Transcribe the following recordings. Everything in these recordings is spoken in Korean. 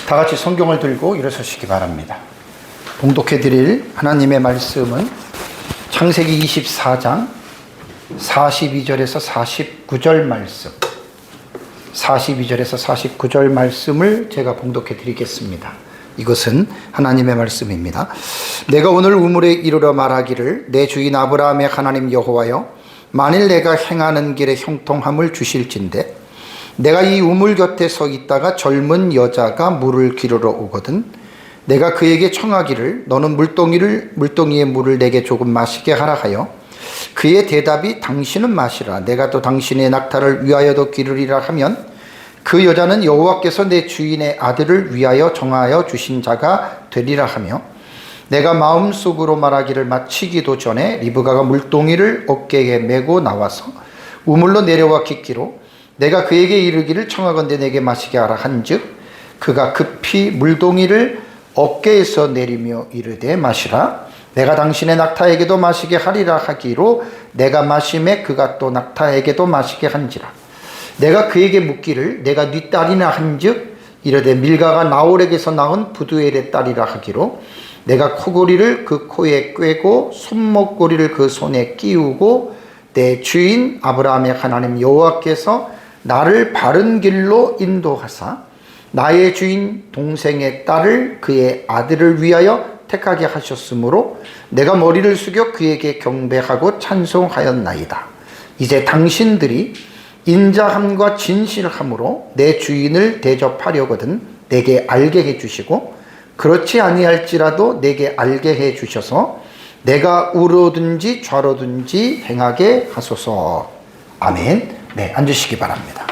다 같이 성경을 들고 일어서시기 바랍니다. 봉독해 드릴 하나님의 말씀은 창세기 24장 42절에서 49절 말씀, 42절에서 49절 말씀을 제가 봉독해 드리겠습니다. 이것은 하나님의 말씀입니다. 내가 오늘 우물에 이르러 말하기를 내 주인 아브라함의 하나님 여호와여, 만일 내가 행하는 길에 형통함을 주실진대 내가 이 우물 곁에 서 있다가 젊은 여자가 물을 기르러 오거든 내가 그에게 청하기를 너는 물동이의 물을 내게 조금 마시게 하라 하여 그의 대답이 당신은 마시라 내가 또 당신의 낙타를 위하여도 기르리라 하면 그 여자는 여호와께서 내 주인의 아들을 위하여 정하여 주신 자가 되리라 하며 내가 마음속으로 말하기를 마치기도 전에 리브가가 물동이를 어깨에 메고 나와서 우물로 내려와 깃기로 내가 그에게 이르기를 청하건대 내게 마시게 하라 한즉 그가 급히 물동이를 어깨에서 내리며 이르되 마시라 내가 당신의 낙타에게도 마시게 하리라 하기로 내가 마심에 그가 또 낙타에게도 마시게 한지라 내가 그에게 묻기를 내가 네 딸이나 한즉 이르되 밀가가 나홀에게서 낳은 부두엘의 딸이라 하기로 내가 코고리를 그 코에 꿰고 손목고리를 그 손에 끼우고 내 주인 아브라함의 하나님 여호와께서 나를 바른 길로 인도하사 나의 주인 동생의 딸을 그의 아들을 위하여 택하게 하셨으므로 내가 머리를 숙여 그에게 경배하고 찬송하였나이다. 이제 당신들이 인자함과 진실함으로 내 주인을 대접하려거든 내게 알게 해주시고 그렇지 아니할지라도 내게 알게 해주셔서 내가 우로든지 좌로든지 행하게 하소서. 아멘. 네, 앉으시기 바랍니다.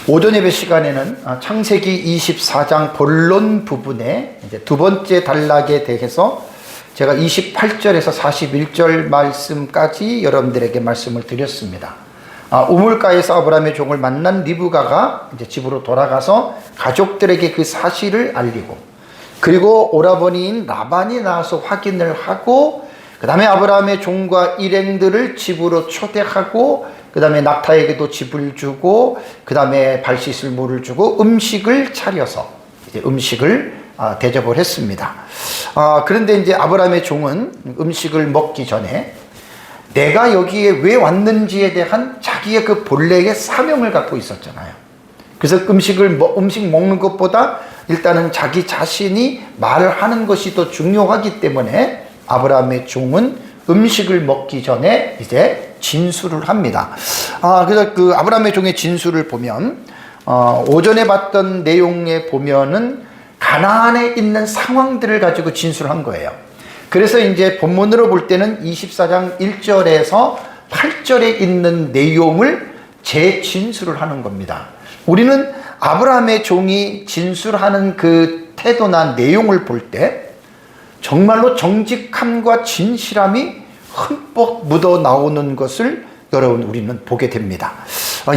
오전 예배 시간에는 창세기 24장 본론 부분의 이제 두 번째 단락에 대해서 제가 28절에서 41절 말씀까지 여러분들에게 말씀을 드렸습니다. 우물가에서 아브라함의 종을 만난 리브가가 이제 집으로 돌아가서 가족들에게 그 사실을 알리고 그리고 오라버니인 라반이 나와서 확인을 하고 그 다음에 아브라함의 종과 일행들을 집으로 초대하고 그 다음에 낙타에게도 집을 주고 그 다음에 발 씻을 물을 주고 음식을 차려서 이제 음식을 대접을 했습니다. 그런데 이제 아브라함의 종은 음식을 먹기 전에 내가 여기에 왜 왔는지에 대한 자기의 그 본래의 사명을 갖고 있었잖아요. 그래서 음식 먹는 것보다 일단은 자기 자신이 말을 하는 것이 더 중요하기 때문에 아브라함의 종은 음식을 먹기 전에 이제 진술을 합니다. 그래서 그 아브라함의 종의 진술을 보면 오전에 봤던 내용에 보면은 가나안에 있는 상황들을 가지고 진술한 거예요. 그래서 이제 본문으로 볼 때는 24장 1절에서 8절에 있는 내용을 재진술을 하는 겁니다. 우리는 아브라함의 종이 진술하는 그 태도나 내용을 볼 때 정말로 정직함과 진실함이 흠뻑 묻어 나오는 것을 여러분 우리는 보게 됩니다.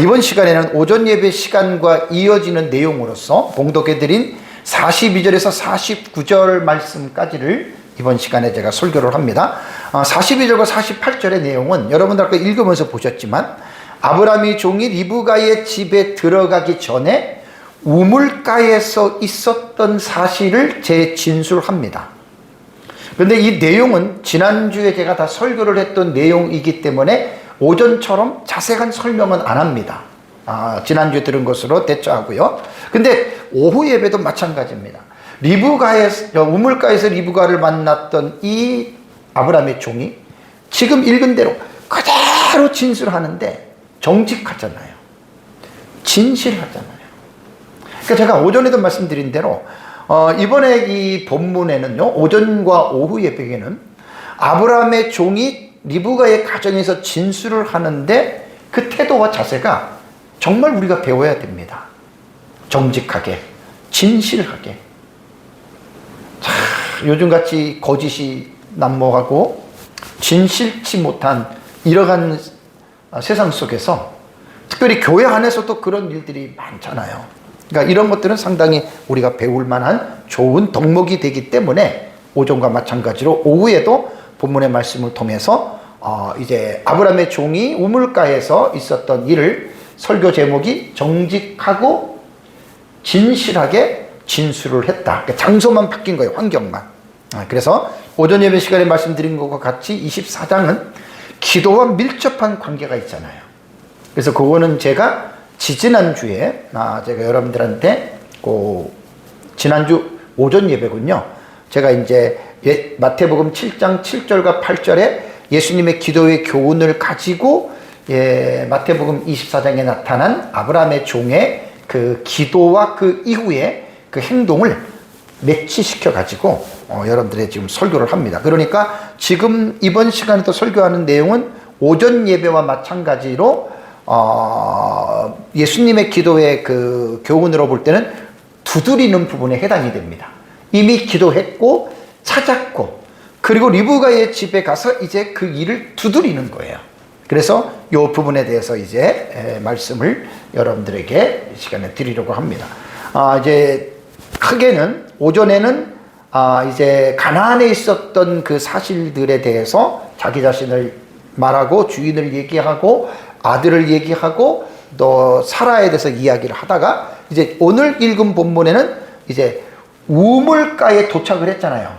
이번 시간에는 오전 예배 시간과 이어지는 내용으로서 봉독해드린 42절에서 49절 말씀까지를 이번 시간에 제가 설교를 합니다. 42절과 48절의 내용은 여러분들 아까 읽으면서 보셨지만 아브라함의 종이 리브가의 집에 들어가기 전에 우물가에서 있었던 사실을 재진술합니다. 그런데 이 내용은 지난주에 제가 다 설교를 했던 내용이기 때문에 오전처럼 자세한 설명은 안 합니다. 지난주에 들은 것으로 대처하고요. 근데 오후 예배도 마찬가지입니다. 우물가에서 리브가를 만났던 이 아브라함의 종이 지금 읽은 대로 그대로 진술하는데 정직하잖아요. 진실하잖아요. 그러니까 제가 오전에도 말씀드린 대로 이번에 이 본문에는요, 오전과 오후 예배에는 아브라함의 종이 리브가의 가정에서 진술을 하는데 그 태도와 자세가 정말 우리가 배워야 됩니다. 정직하게, 진실하게. 요즘같이 거짓이 난무하고 진실치 못한 이러한 세상 속에서 특별히 교회 안에서도 그런 일들이 많잖아요. 그러니까 이런 것들은 상당히 우리가 배울 만한 좋은 덕목이 되기 때문에 오전과 마찬가지로 오후에도 본문의 말씀을 통해서 이제 아브라함의 종이 우물가에서 있었던 일을 설교 제목이 정직하고 진실하게 진술을 했다. 그러니까 장소만 바뀐 거예요. 환경만. 그래서 오전 예배 시간에 말씀드린 것과 같이 24장은 기도와 밀접한 관계가 있잖아요. 그래서 그거는 제가 지지난주에 제가 여러분들한테 지난주 오전 예배군요. 제가 이제 마태복음 7장 7절과 8절에 예수님의 기도의 교훈을 가지고 마태복음 24장에 나타난 아브라함의 종의 그 기도와 그 이후에 그 행동을 매치시켜 가지고 여러분들의 지금 설교를 합니다. 그러니까 지금 이번 시간에도 설교하는 내용은 오전 예배와 마찬가지로 예수님의 기도의 그 교훈으로 볼 때는 두드리는 부분에 해당이 됩니다. 이미 기도했고 찾았고 그리고 리브가의 집에 가서 이제 그 일을 두드리는 거예요. 그래서 이 부분에 대해서 이제 말씀을 여러분들에게 이 시간에 드리려고 합니다. 이제 크게는 오전에는 이제 가나안에 있었던 그 사실들에 대해서 자기 자신을 말하고 주인을 얘기하고 아들을 얘기하고 또 사라에 대해서 이야기를 하다가 이제 오늘 읽은 본문에는 이제 우물가에 도착을 했잖아요.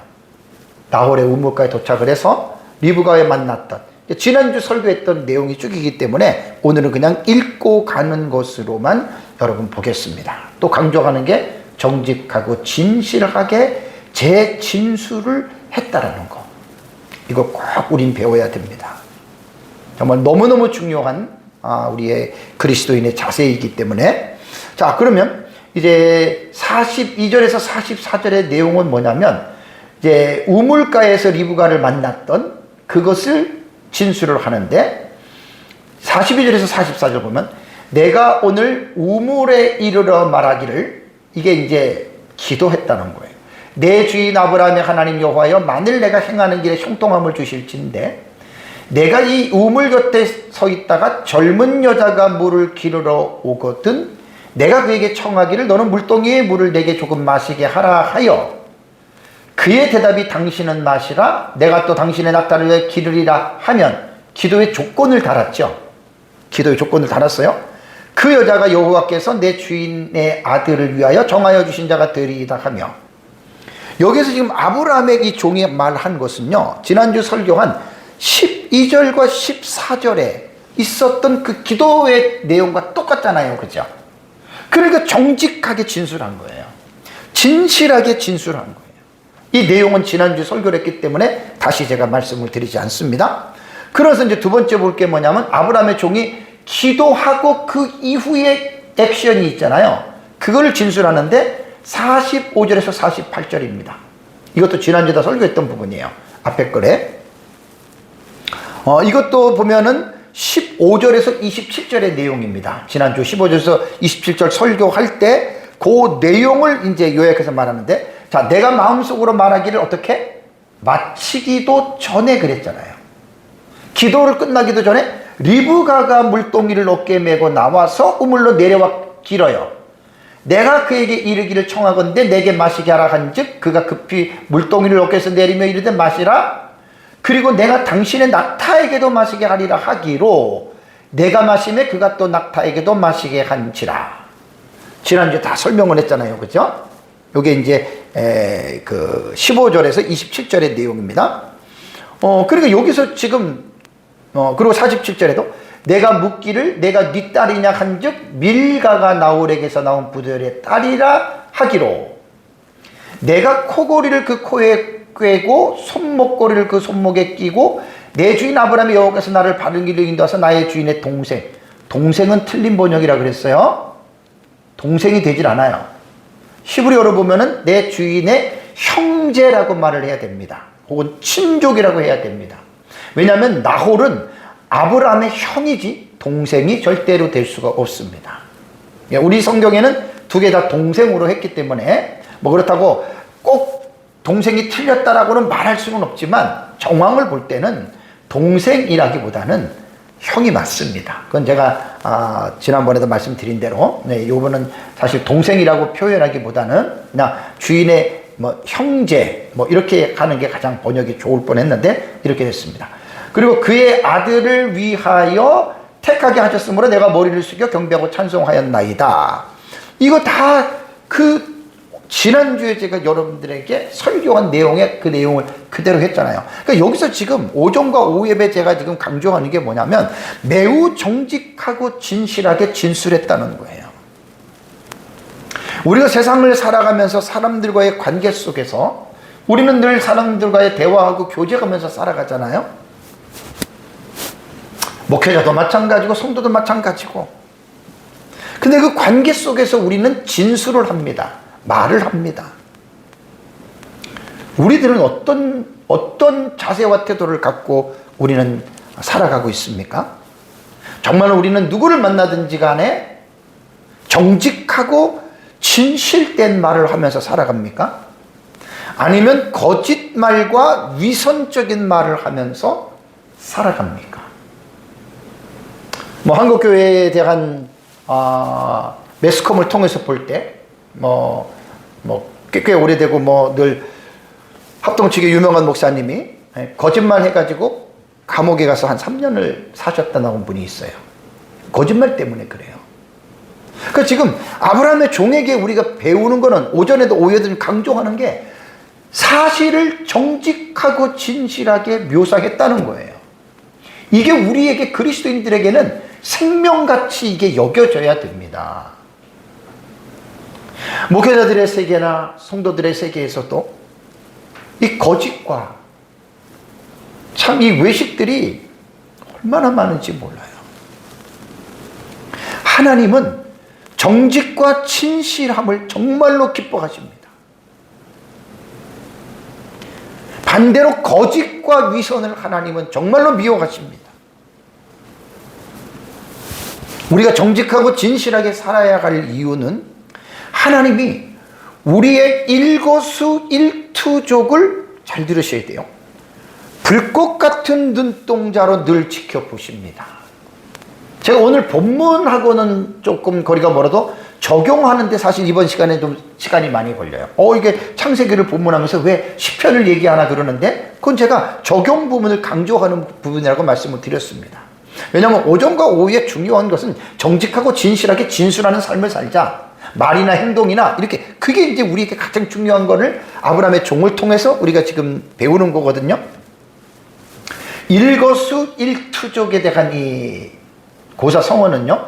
나홀의 우물가에 도착을 해서 리브가에 만났던 지난주 설교했던 내용이 쭉이기 때문에 오늘은 그냥 읽고 가는 것으로만 여러분 보겠습니다. 또 강조하는 게 정직하고 진실하게 제 진술을 했다라는 거. 이거 꼭 우린 배워야 됩니다. 정말 너무너무 중요한 우리의 그리스도인의 자세이기 때문에 자 그러면 이제 42절에서 44절의 내용은 뭐냐면 이제 우물가에서 리브가를 만났던 그것을 진술을 하는데 42절에서 44절 보면 내가 오늘 우물에 이르러 말하기를 이게 이제 기도했다는 거예요. 내 주인 아브라함의 하나님 여호와여 만일 내가 행하는 길에 형통함을 주실진데 내가 이 우물 곁에 서 있다가 젊은 여자가 물을 기르러 오거든 내가 그에게 청하기를 너는 물동이의 물을 내게 조금 마시게 하라 하여 그의 대답이 당신은 마시라 내가 또 당신의 낙타를 위해 기르리라 하면 기도의 조건을 달았죠. 기도의 조건을 달았어요. 그 여자가 여호와께서 내 주인의 아들을 위하여 정하여 주신 자가 되리이다 하며 여기서 지금 아브라함의 이 종이 말한 것은요 지난주 설교한 12절과 14절에 있었던 그 기도의 내용과 똑같잖아요. 그죠? 그러니까 정직하게 진술한 거예요. 진실하게 진술한 거예요. 이 내용은 지난주 설교를 했기 때문에 다시 제가 말씀을 드리지 않습니다. 그래서 이제 두 번째 볼 게 뭐냐면 아브라함의 종이 기도하고 그 이후에 액션이 있잖아요. 그걸 진술하는데 45절에서 48절입니다. 이것도 지난주에 설교했던 부분이에요. 앞에 거래. 이것도 보면은 15절에서 27절의 내용입니다. 지난주 15절에서 27절 설교할 때 그 내용을 이제 요약해서 말하는데 자, 내가 마음속으로 말하기를 어떻게? 마치기도 전에 그랬잖아요. 기도를 끝나기도 전에 리브가가 물동이를 어깨에 메고 나와서 우물로 내려와 길어요. 내가 그에게 이르기를 청하건대 내게 마시게 하라 한즉 그가 급히 물동이를 어깨에서 내리며 이르되 마시라. 그리고 내가 당신의 낙타에게도 마시게 하리라 하기로 내가 마시매 그가 또 낙타에게도 마시게 한지라. 지난주에 다 설명을 했잖아요. 그죠? 요게 이제 그 15절에서 27절의 내용입니다. 그러니까 여기서 지금 그리고 47절에도 내가 묻기를 내가 네 딸이냐 한즉 밀가가 나홀에게서 나온 부들의 딸이라 하기로 내가 코고리를 그 코에 꿰고 손목고리를 그 손목에 끼고 내 주인 아브라함의 여호와께서 나를 바른 길로 인도하사 나의 주인의 동생은 틀린 번역이라 그랬어요. 동생이 되질 않아요. 히브리어로 보면은 내 주인의 형제라고 말을 해야 됩니다. 혹은 친족이라고 해야 됩니다. 왜냐하면 나홀은 아브라함의 형이지 동생이 절대로 될 수가 없습니다. 우리 성경에는 두 개 다 동생으로 했기 때문에 뭐 그렇다고 꼭 동생이 틀렸다라고는 말할 수는 없지만 정황을 볼 때는 동생이라기보다는 형이 맞습니다. 그건 제가 지난번에도 말씀드린 대로 요거는 사실 동생이라고 표현하기보다는 그냥 주인의 뭐 형제 뭐 이렇게 하는 게 가장 번역이 좋을 뻔했는데 이렇게 됐습니다. 그리고 그의 아들을 위하여 택하게 하셨으므로 내가 머리를 숙여 경배하고 찬송하였나이다. 이거 다 그 지난주에 제가 여러분들에게 설교한 내용의 그 내용을 그대로 했잖아요. 그러니까 여기서 지금 오전과 오후 예배 제가 지금 강조하는 게 뭐냐면 매우 정직하고 진실하게 진술했다는 거예요. 우리가 세상을 살아가면서 사람들과의 관계 속에서 우리는 늘 사람들과의 대화하고 교제하면서 살아가잖아요. 목회자도 마찬가지고 성도도 마찬가지고. 근데 그 관계 속에서 우리는 진술을 합니다. 말을 합니다. 우리들은 어떤 자세와 태도를 갖고 우리는 살아가고 있습니까? 정말 우리는 누구를 만나든지 간에 정직하고 진실된 말을 하면서 살아갑니까? 아니면 거짓말과 위선적인 말을 하면서 살아갑니까? 한국교회에 대한 매스컴을 통해서 볼 때 꽤 오래되고 늘 합동측의 유명한 목사님이 거짓말 해가지고 감옥에 가서 한 3년을 사셨다는 분이 있어요. 거짓말 때문에 그래요. 그러니까 지금 아브라함의 종에게 우리가 배우는 거는 오전에도 오후에도 강조하는 게 사실을 정직하고 진실하게 묘사했다는 거예요. 이게 우리에게 그리스도인들에게는 생명같이 이게 여겨져야 됩니다. 목회자들의 세계나 성도들의 세계에서도 이 거짓과 참 이 외식들이 얼마나 많은지 몰라요. 하나님은 정직과 진실함을 정말로 기뻐하십니다. 반대로 거짓과 위선을 하나님은 정말로 미워하십니다. 우리가 정직하고 진실하게 살아야 할 이유는 하나님이 우리의 일거수일투족을 잘 들으셔야 돼요. 불꽃 같은 눈동자로 늘 지켜보십니다. 제가 오늘 본문하고는 조금 거리가 멀어도 적용하는데 사실 이번 시간에 좀 시간이 많이 걸려요. 이게 창세기를 본문하면서 왜 시편을 얘기하나 그러는데 그건 제가 적용 부분을 강조하는 부분이라고 말씀을 드렸습니다. 왜냐하면 오전과 오후에 중요한 것은 정직하고 진실하게 진술하는 삶을 살자. 말이나 행동이나 이렇게 그게 이제 우리에게 가장 중요한 거를 아브라함의 종을 통해서 우리가 지금 배우는 거거든요. 일거수일투족에 대한 이 고사성어는요,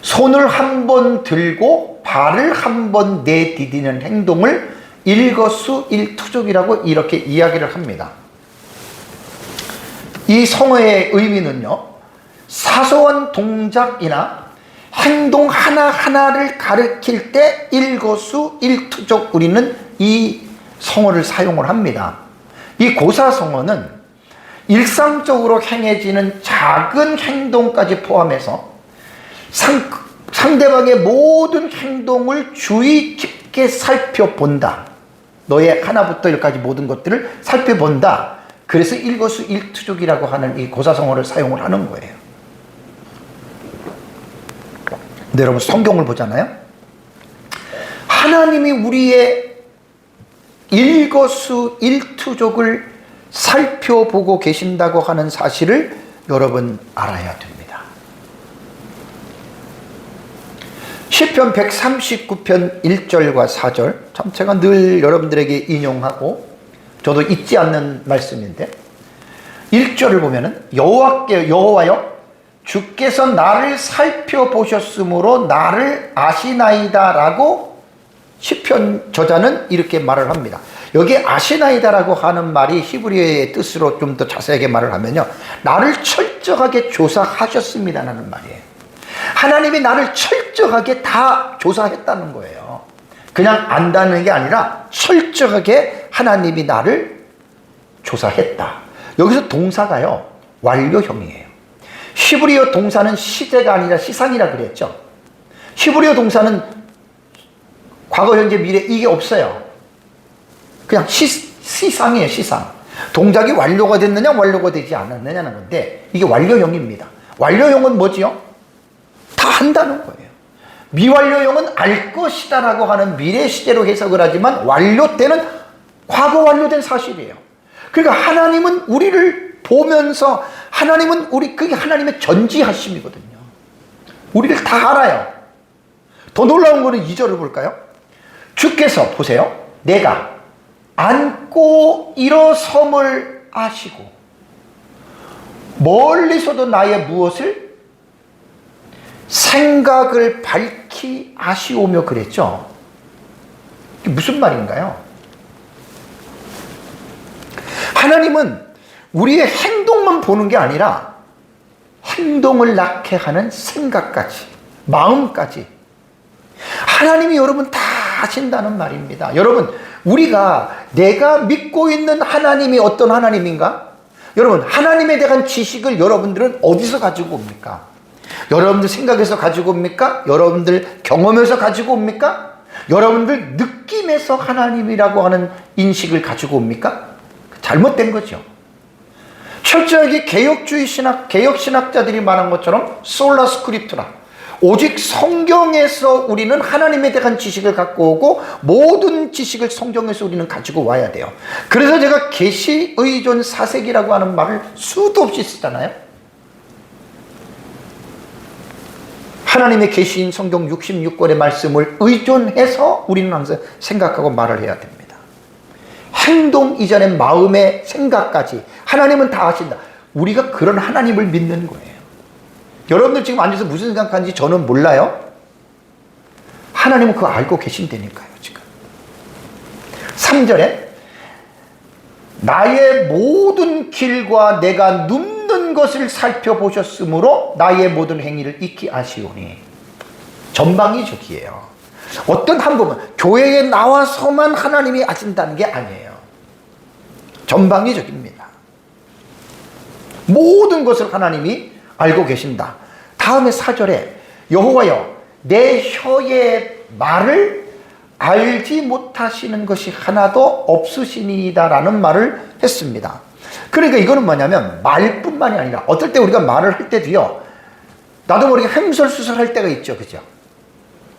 손을 한 번 들고 발을 한 번 내디디는 행동을 일거수일투족이라고 이렇게 이야기를 합니다. 이 성어의 의미는요, 사소한 동작이나 행동 하나하나를 가리킬 때 일거수일투족 우리는 이 성어를 사용을 합니다. 이 고사성어는 일상적으로 행해지는 작은 행동까지 포함해서 상대방의 모든 행동을 주의 깊게 살펴본다. 너의 하나부터 열까지 모든 것들을 살펴본다. 그래서 일거수일투족이라고 하는 이 고사성어를 사용을 하는 거예요. 근데 여러분 성경을 보잖아요. 하나님이 우리의 일거수일투족을 살펴보고 계신다고 하는 사실을 여러분 알아야 됩니다. 시편 139편 1절과 4절 참 제가 늘 여러분들에게 인용하고 저도 잊지 않는 말씀인데 1절을 보면은 여호와여 주께서 나를 살펴보셨으므로 나를 아시나이다라고 시편 저자는 이렇게 말을 합니다. 여기 아시나이다라고 하는 말이 히브리어의 뜻으로 좀 더 자세하게 말을 하면요, 나를 철저하게 조사하셨습니다라는 말이에요. 하나님이 나를 철저하게 다 조사했다는 거예요. 그냥 안다는 게 아니라 철저하게 하나님이 나를 조사했다. 여기서 동사가요, 완료형이에요. 히브리어 동사는 시제가 아니라 시상이라 그랬죠. 히브리어 동사는 과거, 현재, 미래 이게 없어요. 그냥 시상이에요, 시상. 동작이 완료가 됐느냐, 완료가 되지 않았느냐는 건데, 이게 완료형입니다. 완료형은 뭐지요? 다 한다는 거예요. 미완료형은 알 것이다라고 하는 미래 시제로 해석을 하지만 완료 때는 과거 완료된 사실이에요. 그러니까 하나님은 우리를 보면서 그게 하나님의 전지하심이거든요. 우리를 다 알아요. 더 놀라운 거는 2절을 볼까요? 주께서 보세요. 내가 앉고 일어섬을 아시고 멀리서도 나의 무엇을 생각을 밝히 아시오며 그랬죠. 이게 무슨 말인가요? 하나님은 우리의 행동만 보는 게 아니라 행동을 낳게 하는 생각까지, 마음까지 하나님이 여러분 다 아신다는 말입니다. 여러분, 우리가 내가 믿고 있는 하나님이 어떤 하나님인가? 여러분, 하나님에 대한 지식을 여러분들은 어디서 가지고 옵니까? 여러분들 생각에서 가지고 옵니까? 여러분들 경험에서 가지고 옵니까? 여러분들 느낌에서 하나님이라고 하는 인식을 가지고 옵니까? 잘못된 거죠. 철저하게 개혁주의 신학, 개혁신학자들이 말한 것처럼 솔라 스크립투라, 오직 성경에서 우리는 하나님에 대한 지식을 갖고 오고 모든 지식을 성경에서 우리는 가지고 와야 돼요. 그래서 제가 계시 의존 사색이라고 하는 말을 수도 없이 쓰잖아요. 하나님의 계시인 성경 66권의 말씀을 의존해서 우리는 항상 생각하고 말을 해야 됩니다. 행동 이전에 마음의 생각까지 하나님은 다 아신다. 우리가 그런 하나님을 믿는 거예요. 여러분들 지금 앉아서 무슨 생각하는지 저는 몰라요. 하나님은 그거 알고 계신다니까요. 지금 3절에 나의 모든 길과 내가 눕는 것을 살펴보셨으므로 나의 모든 행위를 익히 아시오니. 전방이 저기예요. 어떤 한 부분, 교회에 나와서만 하나님이 아신다는 게 아니에요. 전방이 저기입니다. 모든 것을 하나님이 알고 계신다. 다음에 4절에 여호와여 내 혀의 말을 알지 못하시는 것이 하나도 없으시니이다라는 말을 했습니다. 그러니까 이거는 뭐냐면 말뿐만이 아니라 어떨 때 우리가 말을 할 때도요, 나도 모르게 횡설수설 할 때가 있죠. 그죠?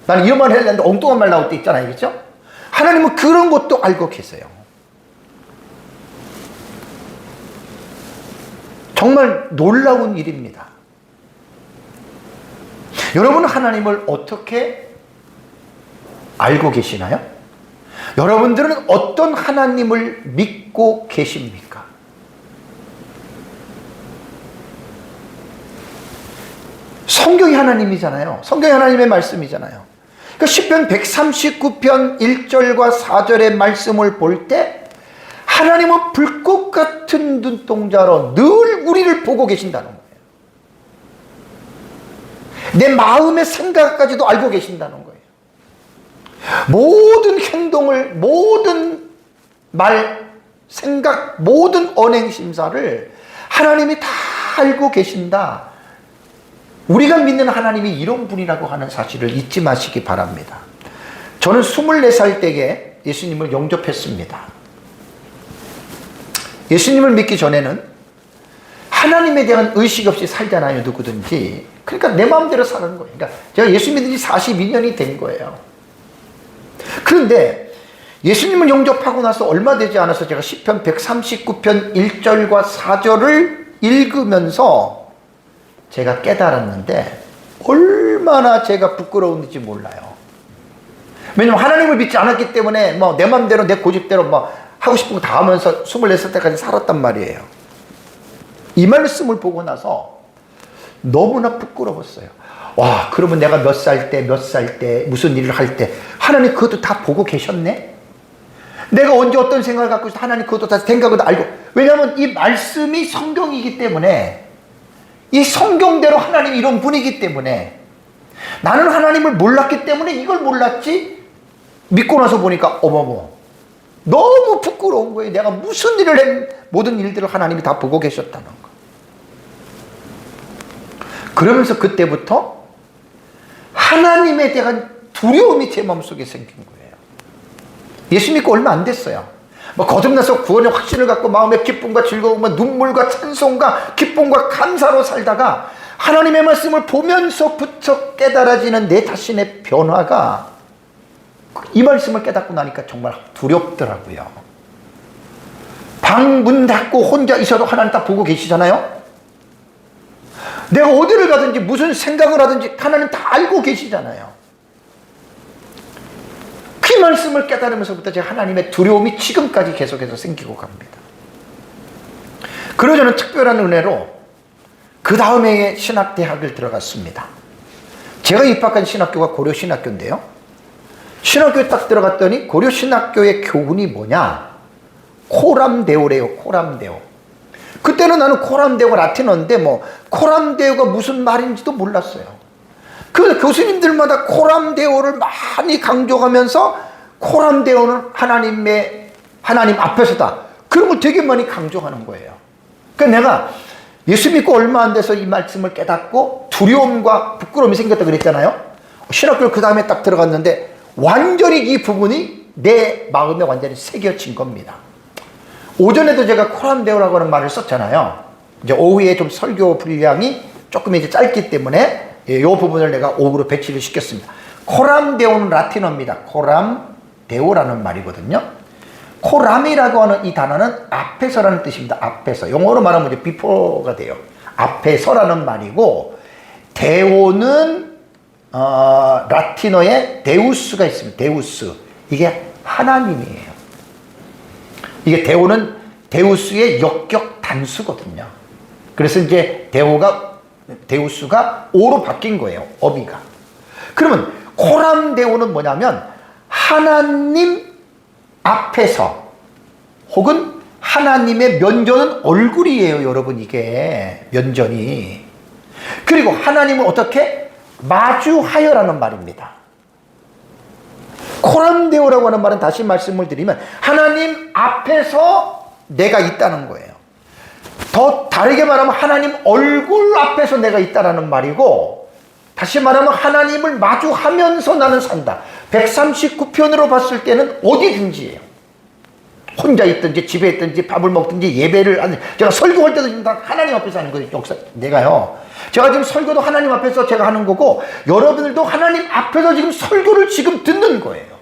나는 이런 말 해야 되는데 엉뚱한 말 나올 때 있잖아요. 그죠? 하나님은 그런 것도 알고 계세요. 정말 놀라운 일입니다. 여러분은 하나님을 어떻게 알고 계시나요? 여러분들은 어떤 하나님을 믿고 계십니까? 성경이 하나님이잖아요. 성경이 하나님의 말씀이잖아요. 그러니까 시편 139편 1절과 4절의 말씀을 볼 때 하나님은 불꽃 같은 눈동자로 늘 우리를 보고 계신다는 거예요. 내 마음의 생각까지도 알고 계신다는 거예요. 모든 행동을, 모든 말, 생각, 모든 언행 심사를 하나님이 다 알고 계신다. 우리가 믿는 하나님이 이런 분이라고 하는 사실을 잊지 마시기 바랍니다. 저는 24살 때에 예수님을 영접했습니다. 예수님을 믿기 전에는 하나님에 대한 의식 없이 살잖아요, 누구든지. 그러니까 내 마음대로 사는 거예요. 그러니까 제가 예수 믿은 지 42년이 된 거예요. 그런데 예수님을 영접하고 나서 얼마 되지 않아서 제가 시편 139편 1절과 4절을 읽으면서 제가 깨달았는데 얼마나 제가 부끄러운지 몰라요. 왜냐면 하나님을 믿지 않았기 때문에 뭐 내 마음대로 내 고집대로 뭐 하고 싶은 거 다 하면서 24살 때까지 살았단 말이에요. 이 말씀을 보고 나서 너무나 부끄러웠어요. 와, 그러면 내가 몇 살 때, 무슨 일을 할 때 하나님 그것도 다 보고 계셨네? 내가 언제 어떤 생각을 갖고 있어 하나님 그것도 다 생각을 알고. 왜냐하면 이 말씀이 성경이기 때문에, 이 성경대로 하나님이 이런 분이기 때문에, 나는 하나님을 몰랐기 때문에 이걸 몰랐지, 믿고 나서 보니까 어머머 너무 부끄러운 거예요. 내가 무슨 일을 했, 모든 일들을 하나님이 다 보고 계셨다는 거. 그러면서 그때부터 하나님에 대한 두려움이 제 마음속에 생긴 거예요. 예수 믿고 얼마 안 됐어요. 뭐 거듭나서 구원의 확신을 갖고 마음의 기쁨과 즐거움과 눈물과 찬송과 기쁨과 감사로 살다가 하나님의 말씀을 보면서부터 깨달아지는 내 자신의 변화가, 이 말씀을 깨닫고 나니까 정말 두렵더라고요. 방 문 닫고 혼자 있어도 하나님 다 보고 계시잖아요. 내가 어디를 가든지 무슨 생각을 하든지 하나님 다 알고 계시잖아요. 말씀을 깨달으면서부터 제가 하나님의 두려움이 지금까지 계속해서 생기고 갑니다. 그리고 저는 특별한 은혜로 그 다음에 신학대학을 들어갔습니다. 제가 입학한 신학교가 고려신학교인데요. 신학교에 딱 들어갔더니 고려신학교의 교훈이 뭐냐? 코람데오래요. 코람데오. 그때는 나는 코람데오가 라틴어인데 코람데오가 무슨 말인지도 몰랐어요. 그 교수님들마다 코람데오를 많이 강조하면서 코람데오는 하나님 앞에서다. 그런 걸 되게 많이 강조하는 거예요. 그러니까 내가 예수 믿고 얼마 안 돼서 이 말씀을 깨닫고 두려움과 부끄러움이 생겼다 그랬잖아요. 신학교를 그 다음에 딱 들어갔는데 완전히 이 부분이 내 마음에 완전히 새겨진 겁니다. 오전에도 제가 코람데오라고 하는 말을 썼잖아요. 이제 오후에 좀 설교 분량이 조금 이제 짧기 때문에 이 부분을 내가 오후로 배치를 시켰습니다. 코람데오는 라틴어입니다. 코람데오라는 말이거든요. 코람이라고 하는 이 단어는 앞에서라는 뜻입니다. 앞에서. 영어로 말하면 이제 before가 돼요. 앞에서라는 말이고, 데오는 라틴어에 데우스가 있습니다. 데우스. 이게 하나님이에요. 이게 데오는 데우스의 역격 단수거든요. 그래서 이제 데우스가 오로 바뀐 거예요. 어미가. 그러면 코람데오는 뭐냐면 하나님 앞에서 혹은 하나님의 면전은 얼굴이에요. 여러분, 이게 면전이. 그리고 하나님을 어떻게 마주하여라는 말입니다. 코람데오라고 하는 말은 다시 말씀을 드리면 하나님 앞에서 내가 있다는 거예요. 더 다르게 말하면 하나님 얼굴 앞에서 내가 있다는 말이고, 다시 말하면 하나님을 마주하면서 나는 산다. 139편으로 봤을 때는 어디든지예요. 혼자 있든지 집에 있든지 밥을 먹든지 예배를 하든지. 제가 설교할 때도 지금 다 하나님 앞에서 하는 거예요. 내가요. 제가 지금 설교도 하나님 앞에서 제가 하는 거고, 여러분들도 하나님 앞에서 지금 설교를 지금 듣는 거예요.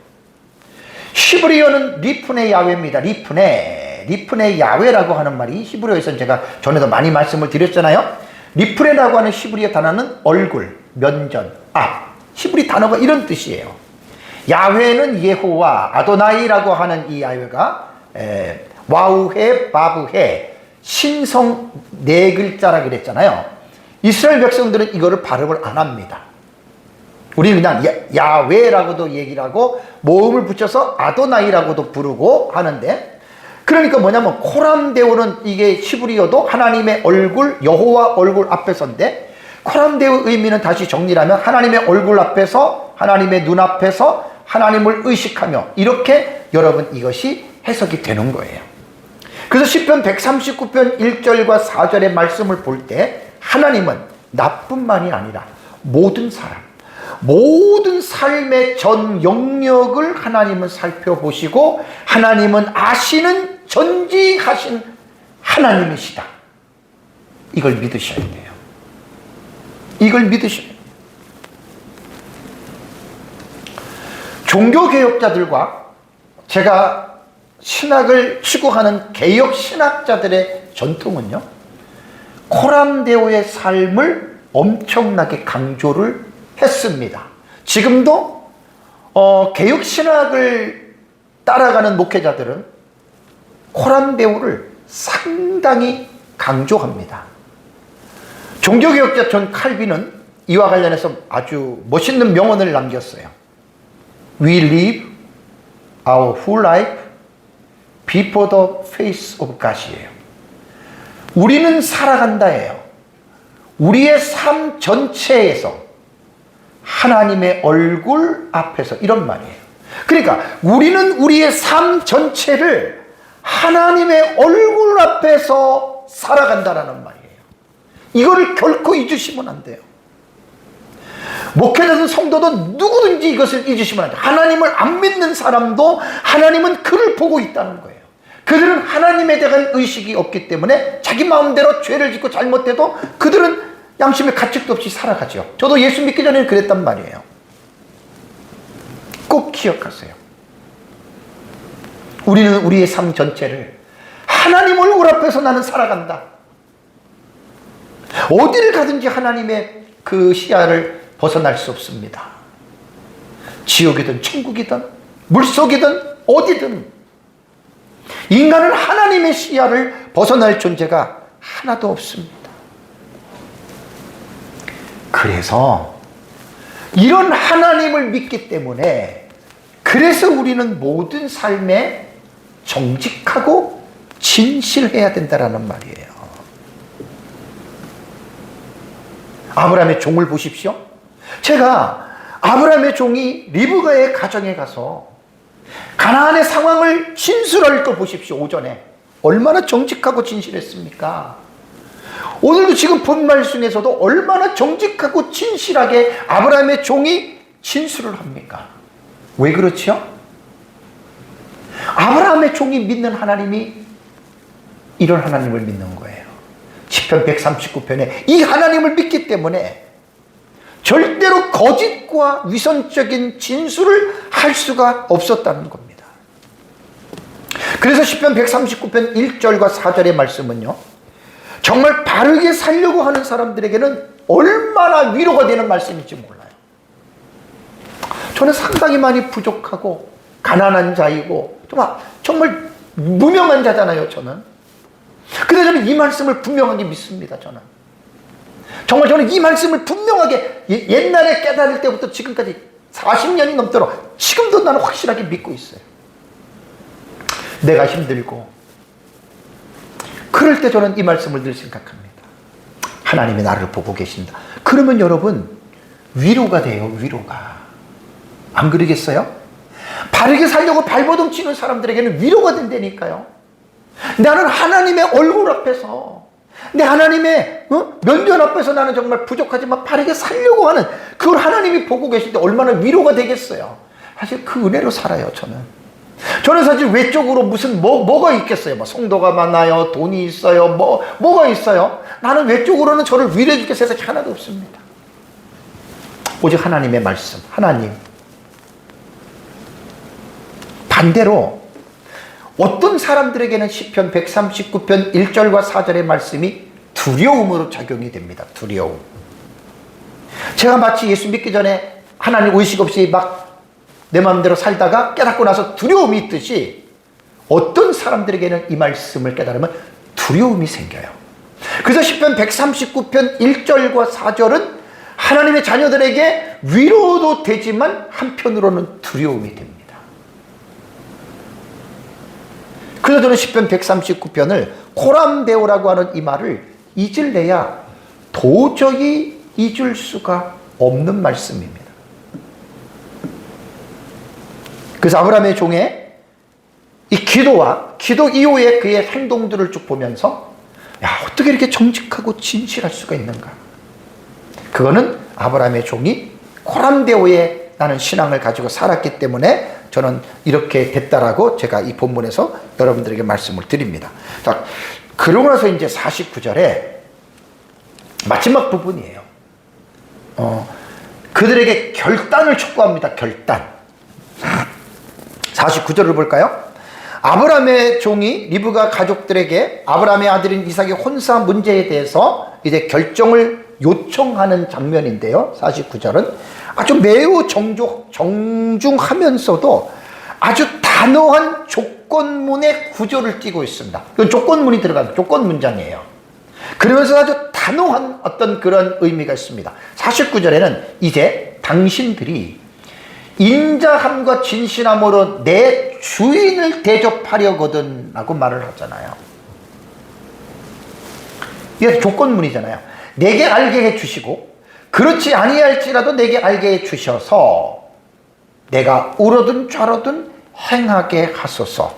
히브리어는 리프네 야훼입니다. 리프네 야훼라고 하는 말이 히브리어에서는 제가 전에도 많이 말씀을 드렸잖아요. 리프네라고 하는 히브리어 단어는 얼굴, 면전, 앞. 히브리 단어가 이런 뜻이에요. 야훼는 예호와, 아도나이라고 하는 이 야훼가 와우헤, 바브헤, 신성 네 글자라 그랬잖아요. 이스라엘 백성들은 이거를 발음을 안 합니다. 우리는 그냥 야훼라고도 얘기를 하고 모음을 붙여서 아도나이라고도 부르고 하는데, 그러니까 뭐냐면 코람데오는 이게 히브리어도 하나님의 얼굴, 여호와 얼굴 앞에서인데, 코람데오의 의미는 다시 정리하면 하나님의 얼굴 앞에서, 하나님의 눈 앞에서 하나님을 의식하며, 이렇게 여러분 이것이 해석이 되는 거예요. 그래서 시편 139편 1절과 4절의 말씀을 볼 때 하나님은 나뿐만이 아니라 모든 사람, 모든 삶의 전 영역을 하나님은 살펴보시고 하나님은 아시는 전지하신 하나님이시다. 이걸 믿으셔야 돼요. 이걸 믿으셔야 돼요. 종교개혁자들과 제가 신학을 추구하는 개혁 신학자들의 전통은요, 코람데오의 삶을 엄청나게 강조를 했습니다. 지금도 개혁 신학을 따라가는 목회자들은 코람데오를 상당히 강조합니다. 종교개혁자 존 칼빈은 이와 관련해서 아주 멋있는 명언을 남겼어요. We live our whole life before the face of God이에요. 우리는 살아간다예요. 우리의 삶 전체에서 하나님의 얼굴 앞에서, 이런 말이에요. 그러니까 우리는 우리의 삶 전체를 하나님의 얼굴 앞에서 살아간다라는 말이에요. 이거를 결코 잊으시면 안 돼요. 목회자든 성도도 누구든지 이것을 잊으시면 안 돼요. 하나님을 안 믿는 사람도 하나님은 그를 보고 있다는 거예요. 그들은 하나님에 대한 의식이 없기 때문에 자기 마음대로 죄를 짓고 잘못해도 그들은 양심의 가책도 없이 살아가죠. 저도 예수 믿기 전에는 그랬단 말이에요. 꼭 기억하세요. 우리는 우리의 삶 전체를 하나님 얼굴 앞에서 나는 살아간다. 어디를 가든지 하나님의 그 시야를 벗어날 수 없습니다. 지옥이든 천국이든 물속이든 어디든 인간은 하나님의 시야를 벗어날 존재가 하나도 없습니다. 그래서 이런 하나님을 믿기 때문에 그래서 우리는 모든 삶에 정직하고 진실해야 된다라는 말이에요. 아브라함의 종을 보십시오. 제가 아브라함의 종이 리브가의 가정에 가서 가나안의 상황을 진술할 걸 보십시오. 오전에 얼마나 정직하고 진실했습니까? 오늘도 지금 본 말씀에서도 얼마나 정직하고 진실하게 아브라함의 종이 진술을 합니까? 왜 그렇죠? 아브라함의 종이 믿는 하나님이 이런 하나님을 믿는 거예요. 시편 139편에 이 하나님을 믿기 때문에 절대로 거짓과 위선적인 진술을 할 수가 없었다는 겁니다. 그래서 시편 139편 1절과 4절의 말씀은요, 정말 바르게 살려고 하는 사람들에게는 얼마나 위로가 되는 말씀인지 몰라요. 저는 상당히 많이 부족하고 가난한 자이고 정말 무명한 자잖아요, 저는. 근데 저는 이 말씀을 분명하게 믿습니다, 저는. 정말 저는 이 말씀을 분명하게 옛날에 깨달을 때부터 지금까지 40년이 넘도록 지금도 나는 확실하게 믿고 있어요. 내가 힘들고 그럴 때 저는 이 말씀을 늘 생각합니다. 하나님이 나를 보고 계신다. 그러면 여러분 위로가 돼요, 위로가. 안 그러겠어요? 바르게 살려고 발버둥 치는 사람들에게는 위로가 된다니까요. 나는 하나님의 얼굴 앞에서, 내 하나님의 면전 앞에서 나는 정말 부족하지만 바르게 살려고 하는 그걸 하나님이 보고 계실 때 얼마나 위로가 되겠어요. 사실 그 은혜로 살아요, 저는 사실 외적으로 무슨 뭐가 있겠어요. 뭐 성도가 많아요, 돈이 있어요, 뭐가 있어요. 나는 외적으로는 저를 위로해 줄 게 세상에 하나도 없습니다. 오직 하나님의 말씀, 하나님. 반대로 어떤 사람들에게는 시편 139편 1절과 4절의 말씀이 두려움으로 작용이 됩니다. 두려움. 제가 마치 예수 믿기 전에 하나님 의식 없이 막 내 마음대로 살다가 깨닫고 나서 두려움이 있듯이 어떤 사람들에게는 이 말씀을 깨달으면 두려움이 생겨요. 그래서 시편 139편 1절과 4절은 하나님의 자녀들에게 위로도 되지만 한편으로는 두려움이 됩니다. 그래서 저는 시편 139편을 코람데오라고 하는 이 말을 잊을래야 도저히 잊을 수가 없는 말씀입니다. 그래서 아브라함의 종의 이 기도와 기도 이후에 그의 행동들을 쭉 보면서 어떻게 이렇게 정직하고 진실할 수가 있는가. 그거는 아브라함의 종이 코람데오에 나는 신앙을 가지고 살았기 때문에 저는 이렇게 됐다라고 제가 이 본문에서 여러분들에게 말씀을 드립니다. 자, 그러고 나서 이제 49절에 마지막 부분이에요. 그들에게 결단을 촉구합니다. 결단. 49절을 볼까요? 아브라함의 종이 리브가 가족들에게 아브라함의 아들인 이삭의 혼사 문제에 대해서 이제 결정을 요청하는 장면인데요. 49절은 아주 매우 정중하면서도 아주 단호한 조건문의 구조를 띠고 있습니다. 이건 조건문이 들어가는 조건 문장이에요. 그러면서 아주 단호한 어떤 그런 의미가 있습니다. 49절에는 이제 당신들이 인자함과 진실함으로 내 주인을 대접하려거든 라고 말을 하잖아요. 이게 조건문이잖아요. 내게 알게 해주시고 그렇지 아니할지라도 내게 알게 해주셔서 내가 우러든 좌로든 행하게 하소서.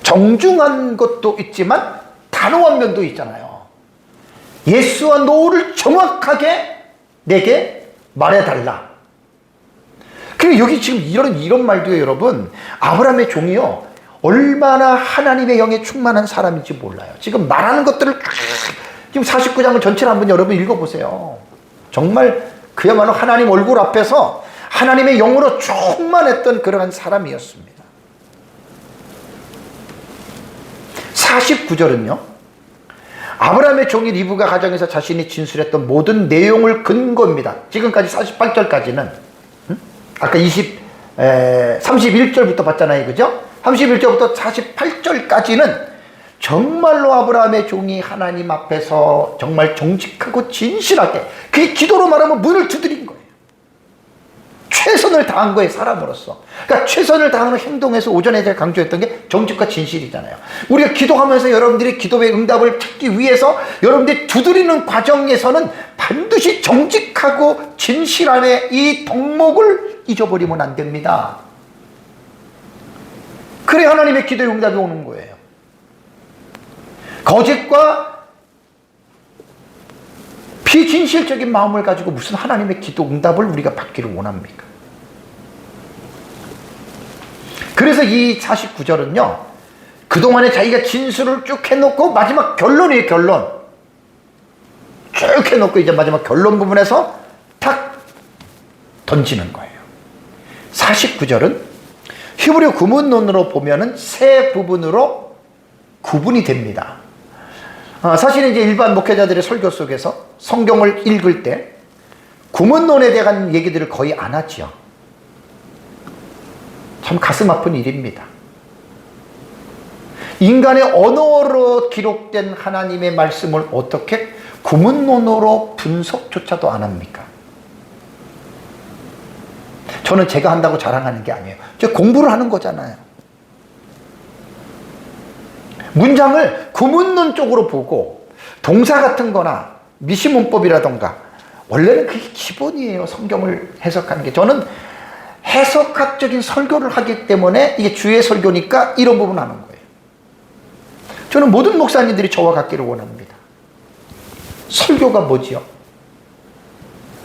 정중한 것도 있지만 단호한 면도 있잖아요. 예스와 노를 정확하게 내게 말해달라. 그리고 여기 지금 이런 말도요, 여러분. 아브라함의 종이요, 얼마나 하나님의 영에 충만한 사람인지 몰라요. 지금 말하는 것들을 지금 49장을 전체를 한번 여러분 읽어보세요. 정말 그야말로 하나님 얼굴 앞에서 하나님의 영으로 충만했던 그러한 사람이었습니다. 49절은요, 아브라함의 종이 리브가 가정에서 자신이 진술했던 모든 내용을 근거입니다. 지금까지 48절까지는 아까 31절부터 봤잖아요. 그죠? 31절부터 48절까지는 정말로 아브라함의 종이 하나님 앞에서 정말 정직하고 진실하게, 그게 기도로 말하면 문을 두드린 거예요. 최선을 다한 거예요, 사람으로서. 그러니까 최선을 다하는 행동에서 오전에 제가 강조했던 게 정직과 진실이잖아요. 우리가 기도하면서 여러분들이 기도의 응답을 찾기 위해서 여러분들이 두드리는 과정에서는 반드시 정직하고 진실함의 이 덕목을 잊어버리면 안 됩니다. 그래 하나님의 기도의 응답이 오는 거예요. 거짓과 비진실적인 마음을 가지고 무슨 하나님의 기도 응답을 우리가 받기를 원합니까? 그래서 이 49절은요, 그동안에 자기가 진술을 쭉 해놓고 마지막 결론이에요, 결론. 쭉 해놓고 이제 마지막 결론 부분에서 탁 던지는 거예요. 49절은 히브리 구문론으로 보면은 세 부분으로 구분이 됩니다. 사실은 이제 일반 목회자들의 설교 속에서 성경을 읽을 때 구문론에 대한 얘기들을 거의 안 하지요. 참 가슴 아픈 일입니다. 인간의 언어로 기록된 하나님의 말씀을 어떻게 구문론으로 분석조차도 안 합니까? 저는 제가 한다고 자랑하는 게 아니에요. 제가 공부를 하는 거잖아요. 문장을 구문론 쪽으로 보고 동사 같은 거나 미시문법이라던가, 원래는 그게 기본이에요, 성경을 해석하는 게. 저는 해석학적인 설교를 하기 때문에 이게 주의 설교니까 이런 부분 하는 거예요. 저는 모든 목사님들이 저와 같기를 원합니다. 설교가 뭐지요?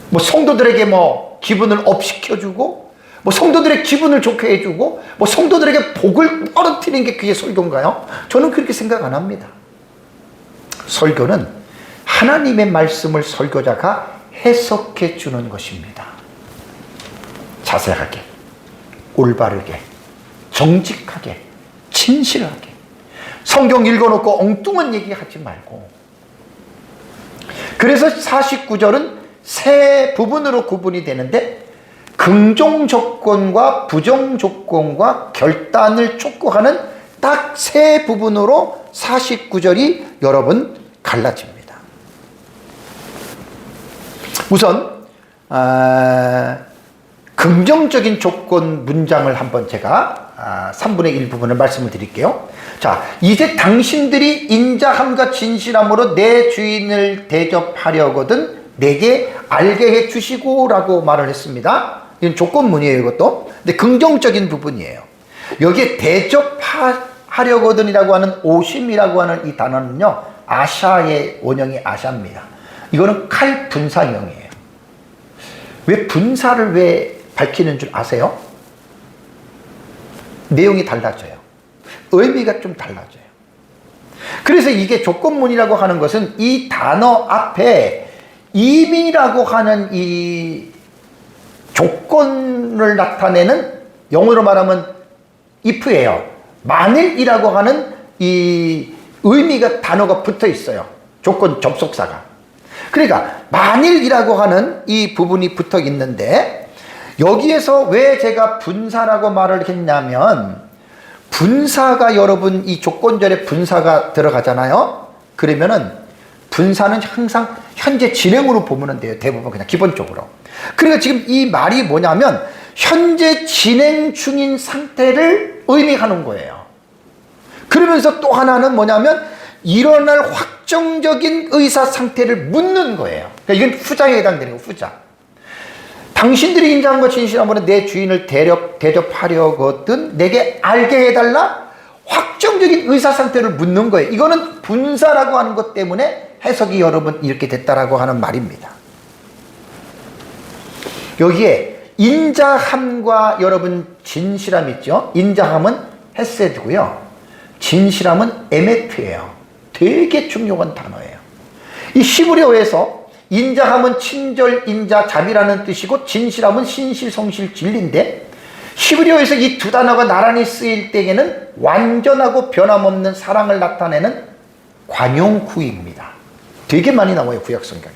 뭐 성도들에게 뭐 기분을 업시켜주고, 뭐 성도들의 기분을 좋게 해주고, 뭐 성도들에게 복을 떨어뜨리는 게 그게 설교인가요? 저는 그렇게 생각 안 합니다. 설교는 하나님의 말씀을 설교자가 해석해 주는 것입니다. 자세하게, 올바르게, 정직하게, 진실하게. 성경 읽어놓고 엉뚱한 얘기하지 말고. 그래서 49절은 세 부분으로 구분이 되는데, 긍정 조건과 부정 조건과 결단을 촉구하는 딱 세 부분으로 49절이 여러분 갈라집니다. 우선 긍정적인 조건 문장을 한번 제가 3분의 1 부분을 말씀을 드릴게요. 자, 이제 당신들이 인자함과 진실함으로 내 주인을 대접하려거든 내게 알게 해 주시고 라고 말을 했습니다. 이건 조건문이에요, 이것도. 근데 긍정적인 부분이에요. 여기에 대접하려거든이라고 하는 오심이라고 하는 이 단어는요, 아샤의 원형이 아샤입니다. 이거는 칼 분사형이에요. 왜 분사를 왜 밝히는 줄 아세요? 내용이 달라져요. 의미가 좀 달라져요. 그래서 이게 조건문이라고 하는 것은 이 단어 앞에 임이라고 하는 이 조건을 나타내는, 영어로 말하면 if예요. 만일이라고 하는 이 의미가, 단어가 붙어 있어요. 조건 접속사가. 그러니까 만일이라고 하는 이 부분이 붙어 있는데, 여기에서 왜 제가 분사라고 말을 했냐면, 분사가 여러분 이 조건절에 분사가 들어가잖아요. 그러면은 분사는 항상 현재 진행으로 보면 돼요. 대부분 그냥 기본적으로. 그러니까 지금 이 말이 뭐냐면 현재 진행 중인 상태를 의미하는 거예요. 그러면서 또 하나는 뭐냐면 일어날 확정적인 의사 상태를 묻는 거예요. 그러니까 이건 후자에 해당되는 거예요. 후자. 당신들이 인자함과 진실함으로 내 주인을 대접하려거든 내게 알게 해달라. 확정적인 의사 상태를 묻는 거예요. 이거는 분사라고 하는 것 때문에 해석이 여러분 이렇게 됐다라고 하는 말입니다. 여기에 인자함과 여러분 진실함 있죠? 인자함은 헤세드고요. 진실함은 에메트예요. 되게 중요한 단어예요. 이 히브리어에서 인자함은 친절, 인자, 자비라는 뜻이고 진실함은 신실, 성실, 진리인데 히브리어에서 이 두 단어가 나란히 쓰일 때에는 완전하고 변함없는 사랑을 나타내는 관용구입니다. 되게 많이 나와요, 구약성경에.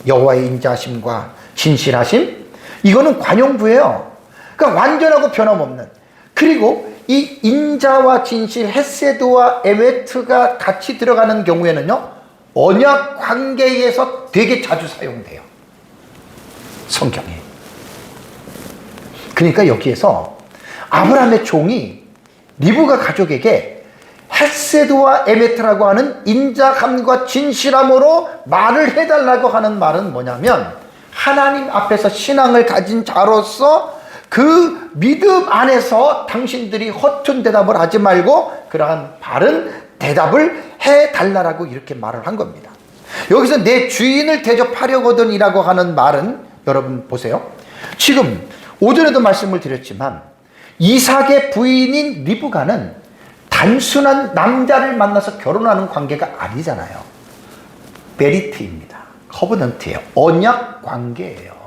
여호와의 인자하심과 진실하심, 이거는 관용구예요. 그러니까 완전하고 변함없는. 그리고 이 인자와 진실, 헤세드와 에메트가 같이 들어가는 경우에는요, 언약 관계에서 되게 자주 사용돼요, 성경에. 그러니까 여기에서 아브라함의 종이 리브가 가족에게 헤세드와 에메트라고 하는 인자감과 진실함으로 말을 해달라고 하는 말은 뭐냐면, 하나님 앞에서 신앙을 가진 자로서 그 믿음 안에서 당신들이 허튼 대답을 하지 말고 그러한 바른 대답을 해달라고 이렇게 말을 한 겁니다. 여기서 내 주인을 대접하려거든 이라고 하는 말은, 여러분 보세요. 지금 오전에도 말씀을 드렸지만 이삭의 부인인 리브가는 단순한 남자를 만나서 결혼하는 관계가 아니잖아요. 메리트입니다. 커버넌트예요. 언약 관계예요.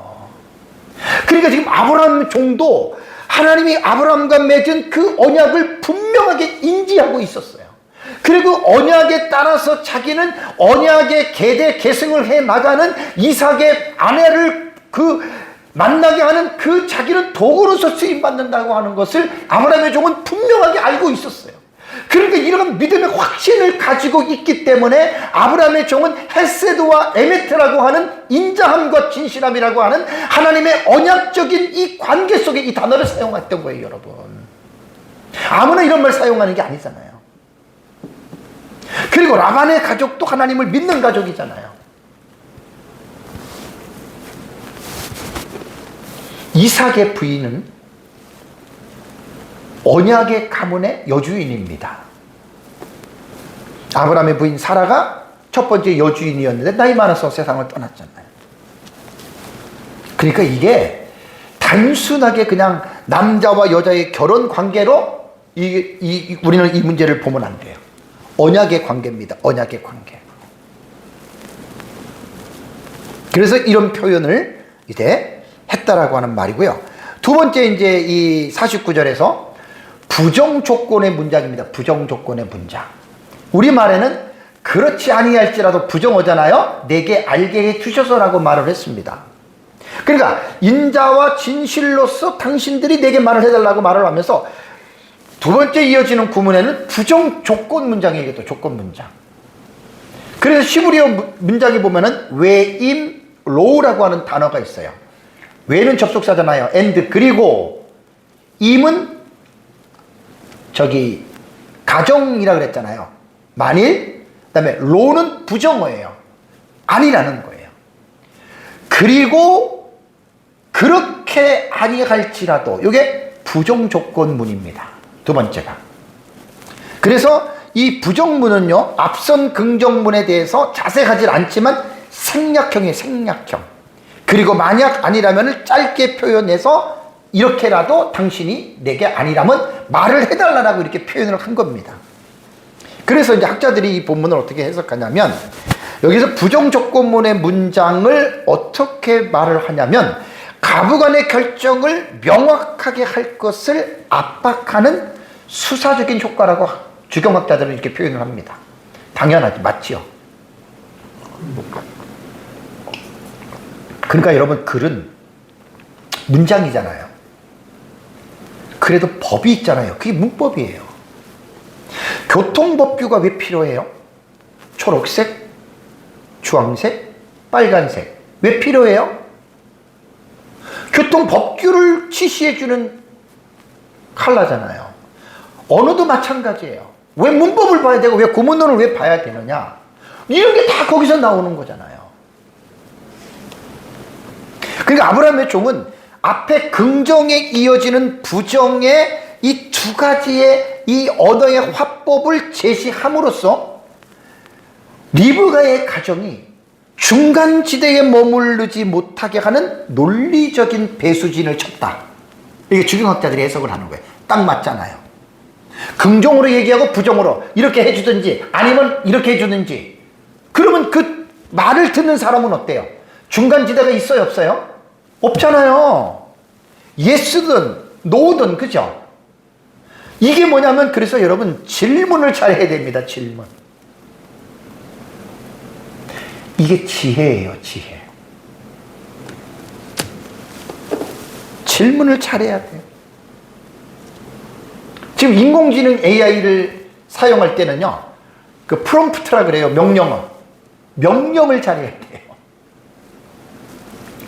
그러니까 지금 아브라함 종도 하나님이 아브라함과 맺은 그 언약을 분명하게 인지하고 있었어요. 그리고 언약에 따라서 자기는 언약의 계대 계승을 해 나가는 이삭의 아내를 만나게 하는 그 자기는 도구로서 쓰임받는다고 하는 것을 아브라함의 종은 분명하게 알고 있었어요. 그러니까 이런 믿음의 확신을 가지고 있기 때문에 아브라함의 종은 헤세드와 에메트라고 하는 인자함과 진실함이라고 하는 하나님의 언약적인 이 관계 속에 이 단어를 사용했던 거예요, 여러분. 아무나 이런 말 사용하는 게 아니잖아요. 그리고 라반의 가족도 하나님을 믿는 가족이잖아요. 이삭의 부인은 언약의 가문의 여주인입니다. 아브라함의 부인 사라가 첫 번째 여주인이었는데 나이 많아서 세상을 떠났잖아요. 그러니까 이게 단순하게 그냥 남자와 여자의 결혼 관계로 우리는 이 문제를 보면 안 돼요. 언약의 관계입니다. 언약의 관계. 그래서 이런 표현을 이제 했다라고 하는 말이고요. 두 번째 이제 이 49절에서 부정 조건의 문장입니다. 부정 조건의 문장. 우리말에는 그렇지 아니할지라도 부정어잖아요. 내게 알게 해 주셔서라고 말을 했습니다. 그러니까 인자와 진실로서 당신들이 내게 말을 해달라고 말을 하면서 두 번째 이어지는 구문에는 부정 조건 문장이에요. 또 조건 문장. 그래서 시브리어 문장에 보면은 외임 로우라고 하는 단어가 있어요. 외는 접속사잖아요. and 그리고 임은 가정이라 그랬잖아요. 만일. 그다음에 로는 부정어예요. 아니라는 거예요. 그리고 그렇게 아니할지라도 이게 부정조건문입니다. 두 번째가. 그래서 이 부정문은요, 앞선 긍정문에 대해서 자세하지 않지만 생략형이에요. 생략형. 그리고 만약 아니라면 짧게 표현해서 이렇게라도 당신이 내게 아니라면 말을 해달라고 이렇게 표현을 한 겁니다. 그래서 이제 학자들이 이 본문을 어떻게 해석하냐면, 여기서 부정조건문의 문장을 어떻게 말을 하냐면, 가부간의 결정을 명확하게 할 것을 압박하는 수사적인 효과라고 주경학자들은 이렇게 표현을 합니다. 당연하지, 맞지요? 그러니까 여러분, 글은 문장이잖아요. 그래도 법이 있잖아요. 그게 문법이에요. 교통법규가 왜 필요해요? 초록색, 주황색, 빨간색. 왜 필요해요? 교통법규를 지시해주는 컬러잖아요. 언어도 마찬가지예요. 왜 문법을 봐야 되고 왜 구문론을 왜 봐야 되느냐? 이런 게 다 거기서 나오는 거잖아요. 그러니까 아브라함의 종은 앞에 긍정에 이어지는 부정의 이 두 가지의 이 언어의 화법을 제시함으로써 리브가의 가정이 중간지대에 머무르지 못하게 하는 논리적인 배수진을 쳤다. 이게 주경학자들이 해석을 하는 거예요. 딱 맞잖아요. 긍정으로 얘기하고 부정으로 이렇게 해주든지 아니면 이렇게 해주든지. 그러면 그 말을 듣는 사람은 어때요? 중간지대가 있어요, 없어요? 없잖아요. 예스든 노든, 그죠? 이게 뭐냐면, 그래서 여러분 질문을 잘 해야 됩니다. 질문. 이게 지혜예요, 지혜. 질문을 잘해야 돼요. 지금 인공지능 AI를 사용할 때는요, 그 프롬프트라 그래요. 명령을 잘해야 돼요.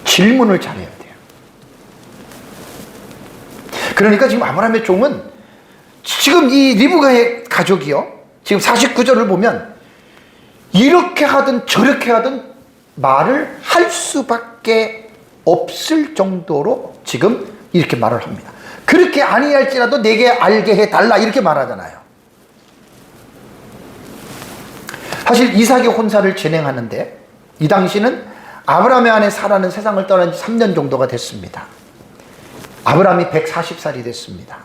질문을 잘해야 돼요. 그러니까 지금 아브라함의 종은 지금 이 리브가의 가족이요, 지금 49절을 보면 이렇게 하든 저렇게 하든 말을 할 수밖에 없을 정도로 지금 이렇게 말을 합니다. 그렇게 아니할지라도 내게 알게 해달라 이렇게 말하잖아요. 사실 이삭의 혼사를 진행하는데 이 당시는 아브라함의 아내 사라는 세상을 떠난 지 3년 정도가 됐습니다. 아브라함이 140살이 됐습니다.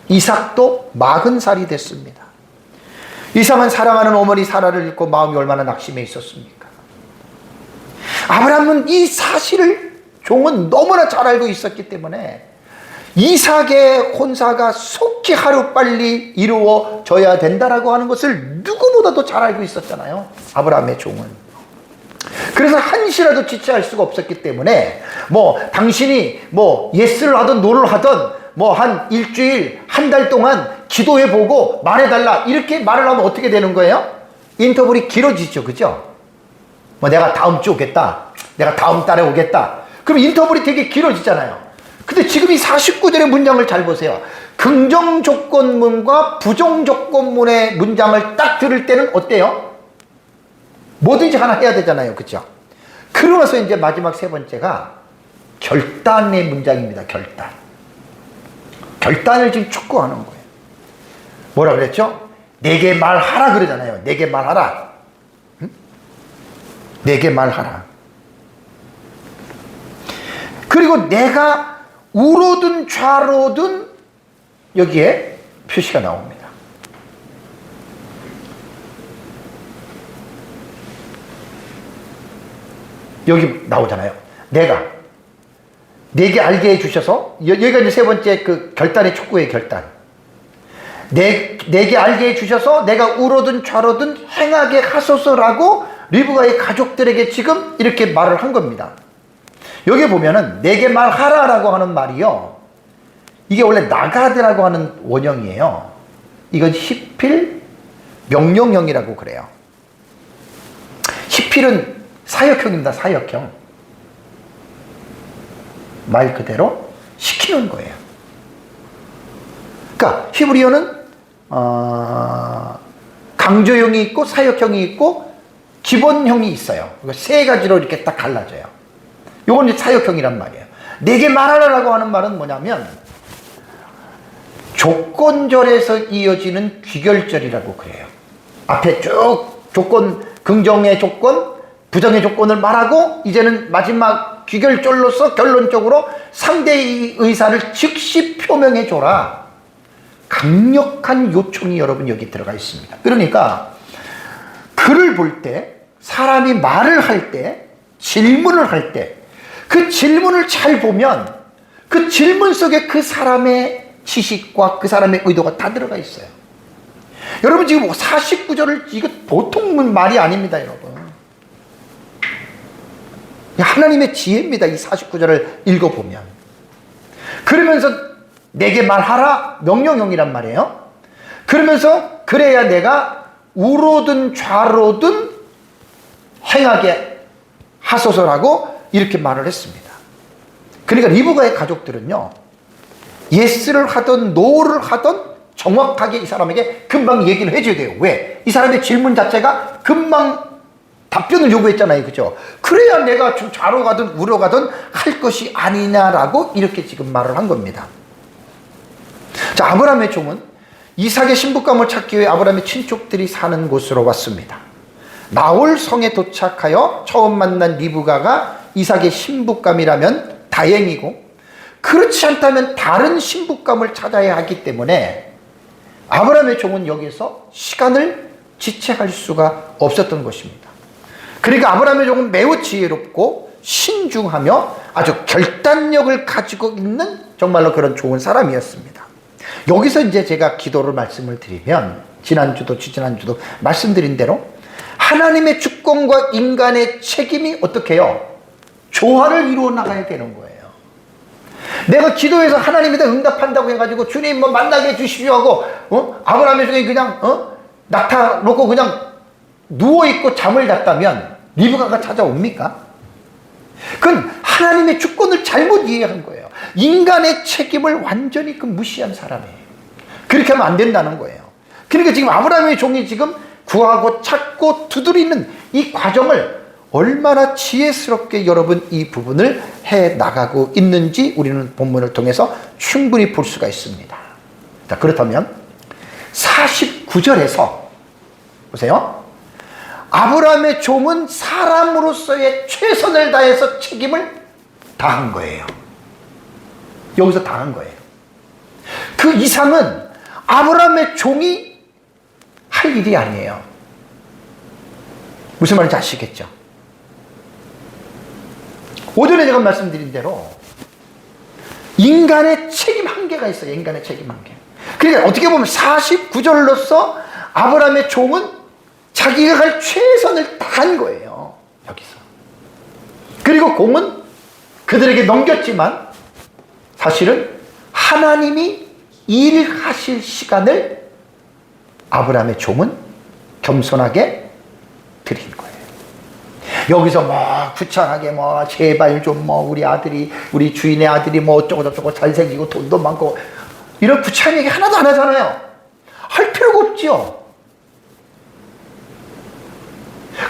이삭도 40살이 됐습니다. 이삭은 사랑하는 어머니 사라를 잃고 마음이 얼마나 낙심해 있었습니까? 아브라함은 이 사실을 종은 너무나 잘 알고 있었기 때문에 이삭의 혼사가 속히 하루빨리 이루어져야 된다라고 하는 것을 누구보다도 잘 알고 있었잖아요, 아브라함의 종은. 그래서 한시라도 지체할 수가 없었기 때문에 당신이 예스를 하든 노를 하든 한 일주일, 한 달 동안 기도해보고 말해달라 이렇게 말을 하면 어떻게 되는 거예요? 인터벌이 길어지죠, 그죠? 내가 다음 주 오겠다, 내가 다음 달에 오겠다, 그럼 인터벌이 되게 길어지잖아요. 근데 지금 이 49절의 문장을 잘 보세요. 긍정 조건문과 부정 조건문의 문장을 딱 들을 때는 어때요? 뭐든지 하나 해야 되잖아요, 그죠? 그러고 나서 이제 마지막 세 번째가 결단의 문장입니다. 결단을 지금 촉구하는 거예요. 뭐라 그랬죠? 내게 말하라 그러잖아요. 내게 말하라. 응? 내게 말하라. 그리고 내가 우로든 좌로든 여기에 표시가 나옵니다. 여기 나오잖아요. 내게 알게 해주셔서, 여기가 이제 세 번째 그 결단의 촉구의 결단. 내게 알게 해주셔서 내가 우로든 좌로든 행하게 하소서라고 리브가의 가족들에게 지금 이렇게 말을 한 겁니다. 여기 보면은 내게 말하라라고 하는 말이요, 이게 원래 나가드라고 하는 원형이에요. 이건 히필 명령형이라고 그래요. 히필은 사역형입니다. 사역형. 말 그대로 시키는 거예요. 그러니까 히브리어는 강조형이 있고 사역형이 있고 기본형이 있어요. 세 가지로 이렇게 딱 갈라져요. 요건 이제 사역형이란 말이에요. 내게 말하라라고 하는 말은 뭐냐면 조건절에서 이어지는 귀결절이라고 그래요. 앞에 쭉 조건, 긍정의 조건, 부정의 조건을 말하고 이제는 마지막 귀결절로서 결론적으로 상대의 의사를 즉시 표명해 줘라. 강력한 요청이 여러분 여기 들어가 있습니다. 그러니까 글을 볼 때, 사람이 말을 할 때, 질문을 할 때, 그 질문을 잘 보면 그 질문 속에 그 사람의 지식과 그 사람의 의도가 다 들어가 있어요. 여러분 지금 49절을, 이거 보통 말이 아닙니다, 여러분. 하나님의 지혜입니다, 이 49절을 읽어보면. 그러면서 내게 말하라, 명령형이란 말이에요. 그러면서 그래야 내가 우로든 좌로든 행하게 하소서라고 이렇게 말을 했습니다. 그러니까 리브가의 가족들은요, 예스를 하든 노를 하든 정확하게 이 사람에게 금방 얘기를 해줘야 돼요. 왜? 이 사람의 질문 자체가 금방 답변을 요구했잖아요, 그죠? 그래야 내가 좀 좌로 가든 우로 가든 할 것이 아니냐라고 이렇게 지금 말을 한 겁니다. 자, 아브라함의 종은 이삭의 신부감을 찾기 위해 아브라함의 친족들이 사는 곳으로 왔습니다. 나홀 성에 도착하여 처음 만난 리브가가 이삭의 신부감이라면 다행이고, 그렇지 않다면 다른 신부감을 찾아야 하기 때문에 아브라함의 종은 여기서 시간을 지체할 수가 없었던 것입니다. 그러니까 아브라함의 종은 매우 지혜롭고 신중하며 아주 결단력을 가지고 있는 정말로 그런 좋은 사람이었습니다. 여기서 이제 제가 기도를 말씀을 드리면, 지난주도 지지난주도 말씀드린 대로 하나님의 주권과 인간의 책임이 어떻게 해요? 조화를 이루어 나가야 되는 거예요. 내가 기도해서 하나님이 다 응답한다고 해가지고 주님 뭐 만나게 해주십시오 하고 아브라함의 종이 그냥 낙타 놓고 그냥 누워있고 잠을 잤다면 리브가가 찾아옵니까? 그건 하나님의 주권을 잘못 이해한 거예요. 인간의 책임을 완전히 무시한 사람이에요. 그렇게 하면 안 된다는 거예요. 그러니까 지금 아브라함의 종이 지금 구하고 찾고 두드리는 이 과정을 얼마나 지혜스럽게 여러분 이 부분을 해 나가고 있는지 우리는 본문을 통해서 충분히 볼 수가 있습니다. 자, 그렇다면 49절에서 보세요. 아브라함의 종은 사람으로서의 최선을 다해서 책임을 다한 거예요. 여기서 다한 거예요. 그 이상은 아브라함의 종이 할 일이 아니에요. 무슨 말인지 아시겠죠? 오전에 제가 말씀드린 대로 인간의 책임 한계가 있어요. 인간의 책임 한계. 그러니까 어떻게 보면 49절로서 아브라함의 종은 자기가 할 최선을 다한 거예요. 여기서. 그리고 공은 그들에게 넘겼지만 사실은 하나님이 일하실 시간을 아브라함의 종은 겸손하게 드린 거예요. 여기서 뭐 구차하게 뭐 제발 좀 뭐 우리 아들이 우리 주인의 아들이 뭐 어쩌고 저쩌고 잘생기고 돈도 많고 이런 구차한 얘기 하나도 안 하잖아요. 할 필요가 없지요.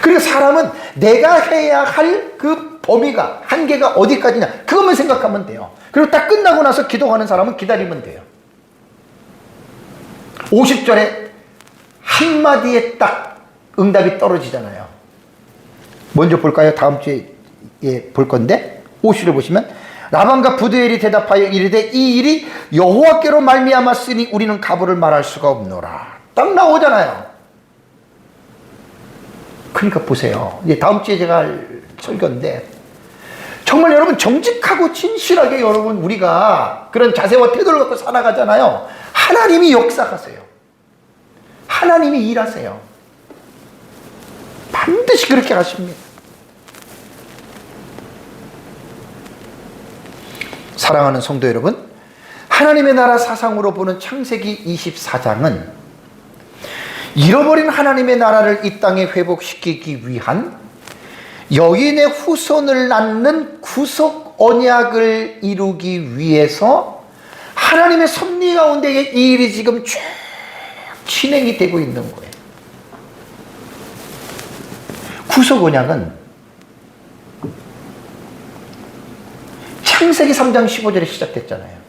그리고 사람은 내가 해야 할 그 범위가 한계가 어디까지냐 그것만 생각하면 돼요. 그리고 딱 끝나고 나서 기도하는 사람은 기다리면 돼요. 50절에 한마디에 딱 응답이 떨어지잖아요. 먼저 볼까요? 다음 주에 볼 건데 50절을 보시면 라반과 부두엘이 대답하여 이르되 이 일이 여호와께로 말미암았으니 우리는 가부를 말할 수가 없노라. 딱 나오잖아요. 그러니까 보세요. 이제 다음 주에 제가 할 설교인데 정말 여러분 정직하고 진실하게 여러분 우리가 그런 자세와 태도를 갖고 살아가잖아요. 하나님이 역사하세요. 하나님이 일하세요. 반드시 그렇게 하십니다. 사랑하는 성도 여러분, 하나님의 나라 사상으로 보는 창세기 24장은 잃어버린 하나님의 나라를 이 땅에 회복시키기 위한 여인의 후손을 낳는 구속 언약을 이루기 위해서 하나님의 섭리 가운데 이 일이 지금 쭉 진행이 되고 있는 거예요. 구속 언약은 창세기 3장 15절에 시작됐잖아요.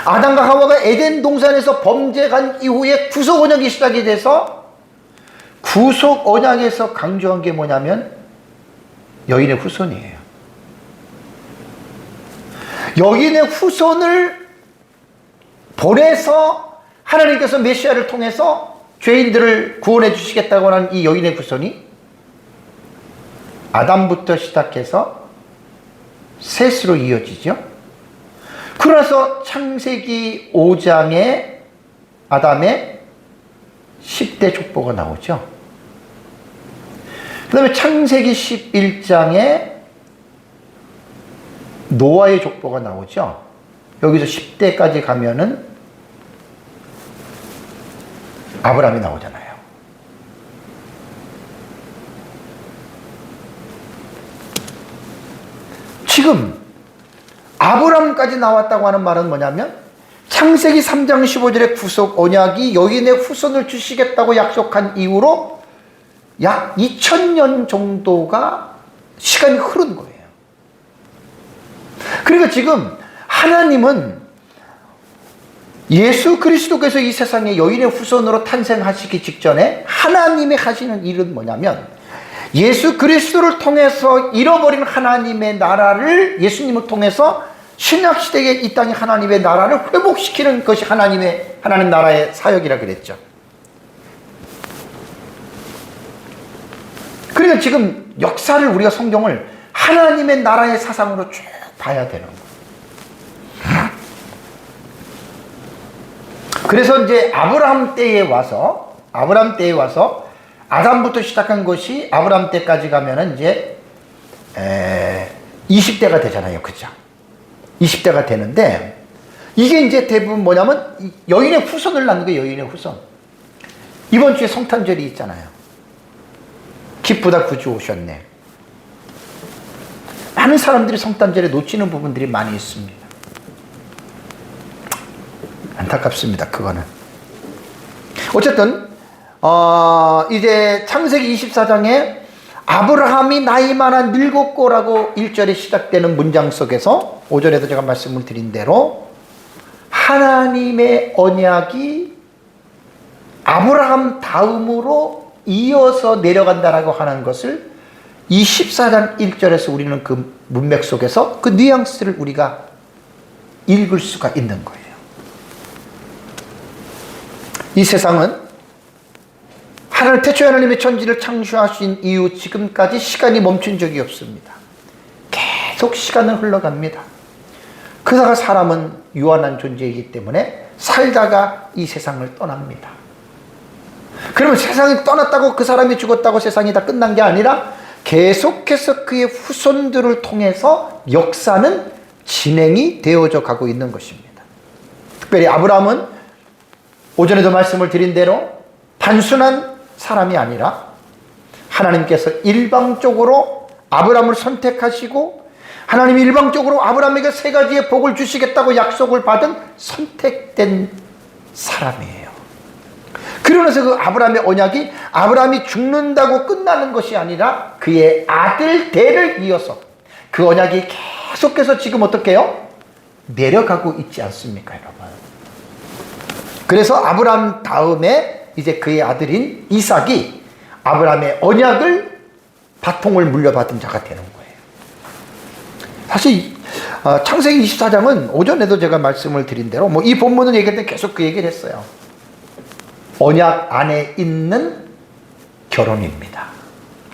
아담과 하와가 에덴 동산에서 범죄한 이후에 구속 언약이 시작이 돼서 구속 언약에서 강조한 게 뭐냐면 여인의 후손이에요. 여인의 후손을 보내서 하나님께서 메시아를 통해서 죄인들을 구원해 주시겠다고 하는 이 여인의 후손이 아담부터 시작해서 셋으로 이어지죠. 그래서 창세기 5장에 아담의 10대 족보가 나오죠. 그 다음에 창세기 11장에 노아의 족보가 나오죠. 여기서 10대까지 가면은 아브라함이 나오잖아요. 지금 아브라함까지 나왔다고 하는 말은 뭐냐면 창세기 3장 15절의 구속 언약이 여인의 후손을 주시겠다고 약속한 이후로 약 2000년 정도가 시간이 흐른 거예요. 그러니까 지금 하나님은 예수 그리스도께서 이 세상에 여인의 후손으로 탄생하시기 직전에 하나님이 하시는 일은 뭐냐면 예수 그리스도를 통해서 잃어버린 하나님의 나라를 예수님을 통해서 신약시대에 이 땅에 하나님의 나라를 회복시키는 것이 하나님 나라의 사역이라 그랬죠. 그러니까 지금 역사를 우리가 성경을 하나님의 나라의 사상으로 쭉 봐야 되는 거예요. 그래서 이제 아브라함 때에 와서 아담부터 시작한 것이 아브라함 때까지 가면은 이제 20대가 되잖아요. 그죠? 20대가 되는데, 이게 이제 대부분 뭐냐면 여인의 후손을 낳는 거예요. 여인의 후손. 이번 주에 성탄절이 있잖아요. 기쁘다 구주 오셨네. 많은 사람들이 성탄절에 놓치는 부분들이 많이 있습니다. 안타깝습니다. 그거는. 어쨌든 이제 창세기 24장에 아브라함이 나이 많아 늙었고라고 1절에 시작되는 문장 속에서 오전에도 제가 말씀을 드린 대로 하나님의 언약이 아브라함 다음으로 이어서 내려간다라고 하는 것을 24장 1절에서 우리는 그 문맥 속에서 그 뉘앙스를 우리가 읽을 수가 있는 거예요. 이 세상은 태초에 하나님의 천지를 창조하신 이후 지금까지 시간이 멈춘 적이 없습니다. 계속 시간은 흘러갑니다. 그러다가 사람은 유한한 존재이기 때문에 살다가 이 세상을 떠납니다. 그러면 세상이 떠났다고 그 사람이 죽었다고 세상이 다 끝난 게 아니라 계속해서 그의 후손들을 통해서 역사는 진행이 되어져 가고 있는 것입니다. 특별히 아브라함은 오전에도 말씀을 드린 대로 단순한 사람이 아니라 하나님께서 일방적으로 아브라함을 선택하시고 하나님이 일방적으로 아브라함에게 세 가지의 복을 주시겠다고 약속을 받은 선택된 사람이에요. 그러면서 그 아브라함의 언약이 아브라함이 죽는다고 끝나는 것이 아니라 그의 아들 대를 이어서 그 언약이 계속해서 지금 어떻게 해요? 내려가고 있지 않습니까, 여러분? 그래서 아브라함 다음에 이제 그의 아들인 이삭이 아브라함의 언약을 바통을 물려받은 자가 되는 거예요. 사실 창세기 24장은 오전에도 제가 말씀을 드린 대로 이 본문을 얘기할 때 계속 그 얘기를 했어요. 언약 안에 있는 결혼입니다.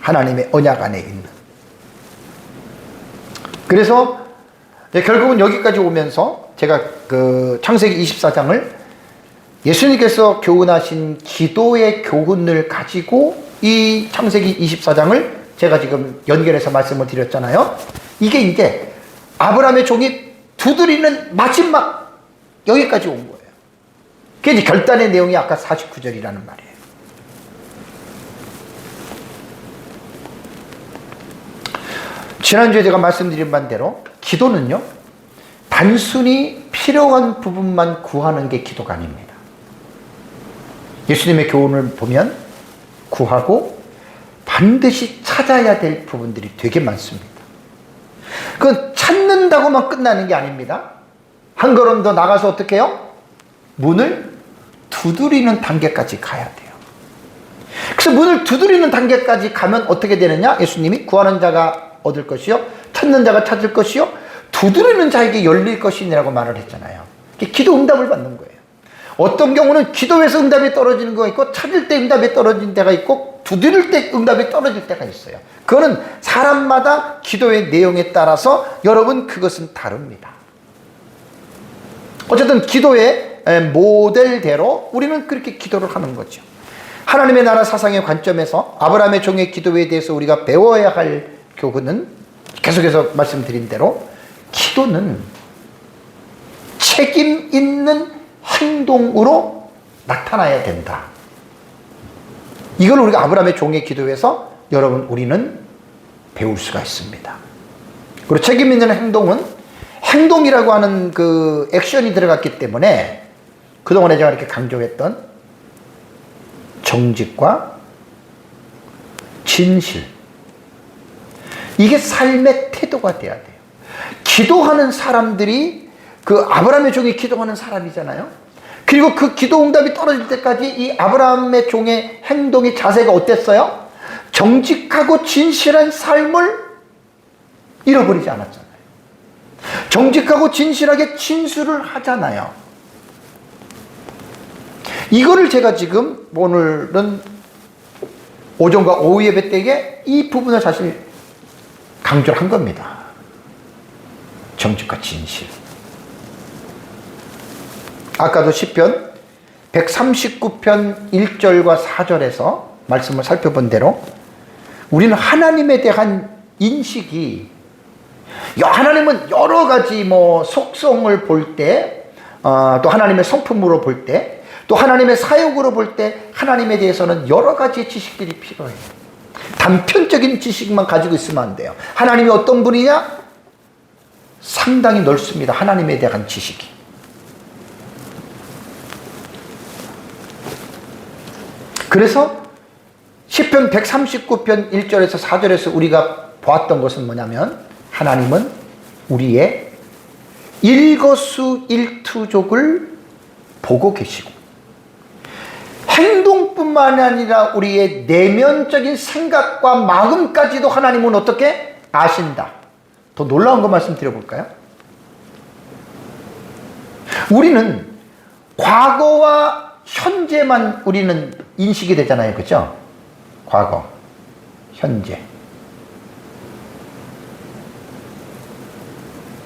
하나님의 언약 안에 있는. 그래서 결국은 여기까지 오면서 제가 그 창세기 24장을 예수님께서 교훈하신 기도의 교훈을 가지고 이 창세기 24장을 제가 지금 연결해서 말씀을 드렸잖아요. 이게 이제 아브라함의 종이 두드리는 마지막 여기까지 온 거예요. 그게 이제 결단의 내용이 아까 49절이라는 말이에요. 지난주에 제가 말씀드린 반대로 기도는요, 단순히 필요한 부분만 구하는 게 기도가 아닙니다. 예수님의 교훈을 보면 구하고 반드시 찾아야 될 부분들이 되게 많습니다. 그건 찾는다고만 끝나는 게 아닙니다. 한 걸음 더 나가서 어떻게 해요? 문을 두드리는 단계까지 가야 돼요. 그래서 문을 두드리는 단계까지 가면 어떻게 되느냐? 예수님이 구하는 자가 얻을 것이요, 찾는 자가 찾을 것이요, 두드리는 자에게 열릴 것이라고 말을 했잖아요. 기도 응답을 받는 거예요. 어떤 경우는 기도에서 응답이 떨어지는 거가 있고, 찾을 때 응답이 떨어진 때가 있고, 두드릴 때 응답이 떨어질 때가 있어요. 그거는 사람마다 기도의 내용에 따라서 여러분 그것은 다릅니다. 어쨌든 기도의 모델대로 우리는 그렇게 기도를 하는 거죠. 하나님의 나라 사상의 관점에서 아브라함의 종의 기도에 대해서 우리가 배워야 할 교훈은 계속해서 말씀드린 대로 기도는 책임 있는 행동으로 나타나야 된다. 이걸 우리가 아브라함의 종의 기도에서 여러분 우리는 배울 수가 있습니다. 그리고 책임 있는 행동은 행동이라고 하는 그 액션이 들어갔기 때문에 그동안에 제가 이렇게 강조했던 정직과 진실, 이게 삶의 태도가 돼야 돼요. 기도하는 사람들이 그 아브라함의 종이 기도하는 사람이잖아요. 그리고 그 기도 응답이 떨어질 때까지 이 아브라함의 종의 행동의 자세가 어땠어요? 정직하고 진실한 삶을 잃어버리지 않았잖아요. 정직하고 진실하게 진술을 하잖아요. 이거를 제가 지금 오늘은 오전과 오후 예배 때에 이 부분을 사실 강조를 한 겁니다. 정직과 진실. 아까도 시편 139편 1절과 4절에서 말씀을 살펴본 대로 우리는 하나님에 대한 인식이 하나님은 여러 가지 뭐 속성을 볼 때, 또 하나님의 성품으로 볼 때, 또 하나님의 사역으로 볼 때 하나님에 대해서는 여러 가지 지식들이 필요해요. 단편적인 지식만 가지고 있으면 안 돼요. 하나님이 어떤 분이냐? 상당히 넓습니다. 하나님에 대한 지식이. 그래서 시편 139편 1절에서 4절에서 우리가 보았던 것은 뭐냐면, 하나님은 우리의 일거수일투족을 보고 계시고, 행동뿐만 아니라 우리의 내면적인 생각과 마음까지도 하나님은 어떻게 아신다. 더 놀라운 거 말씀드려볼까요? 우리는 과거와 현재만 우리는 인식이 되잖아요. 그죠? 과거, 현재.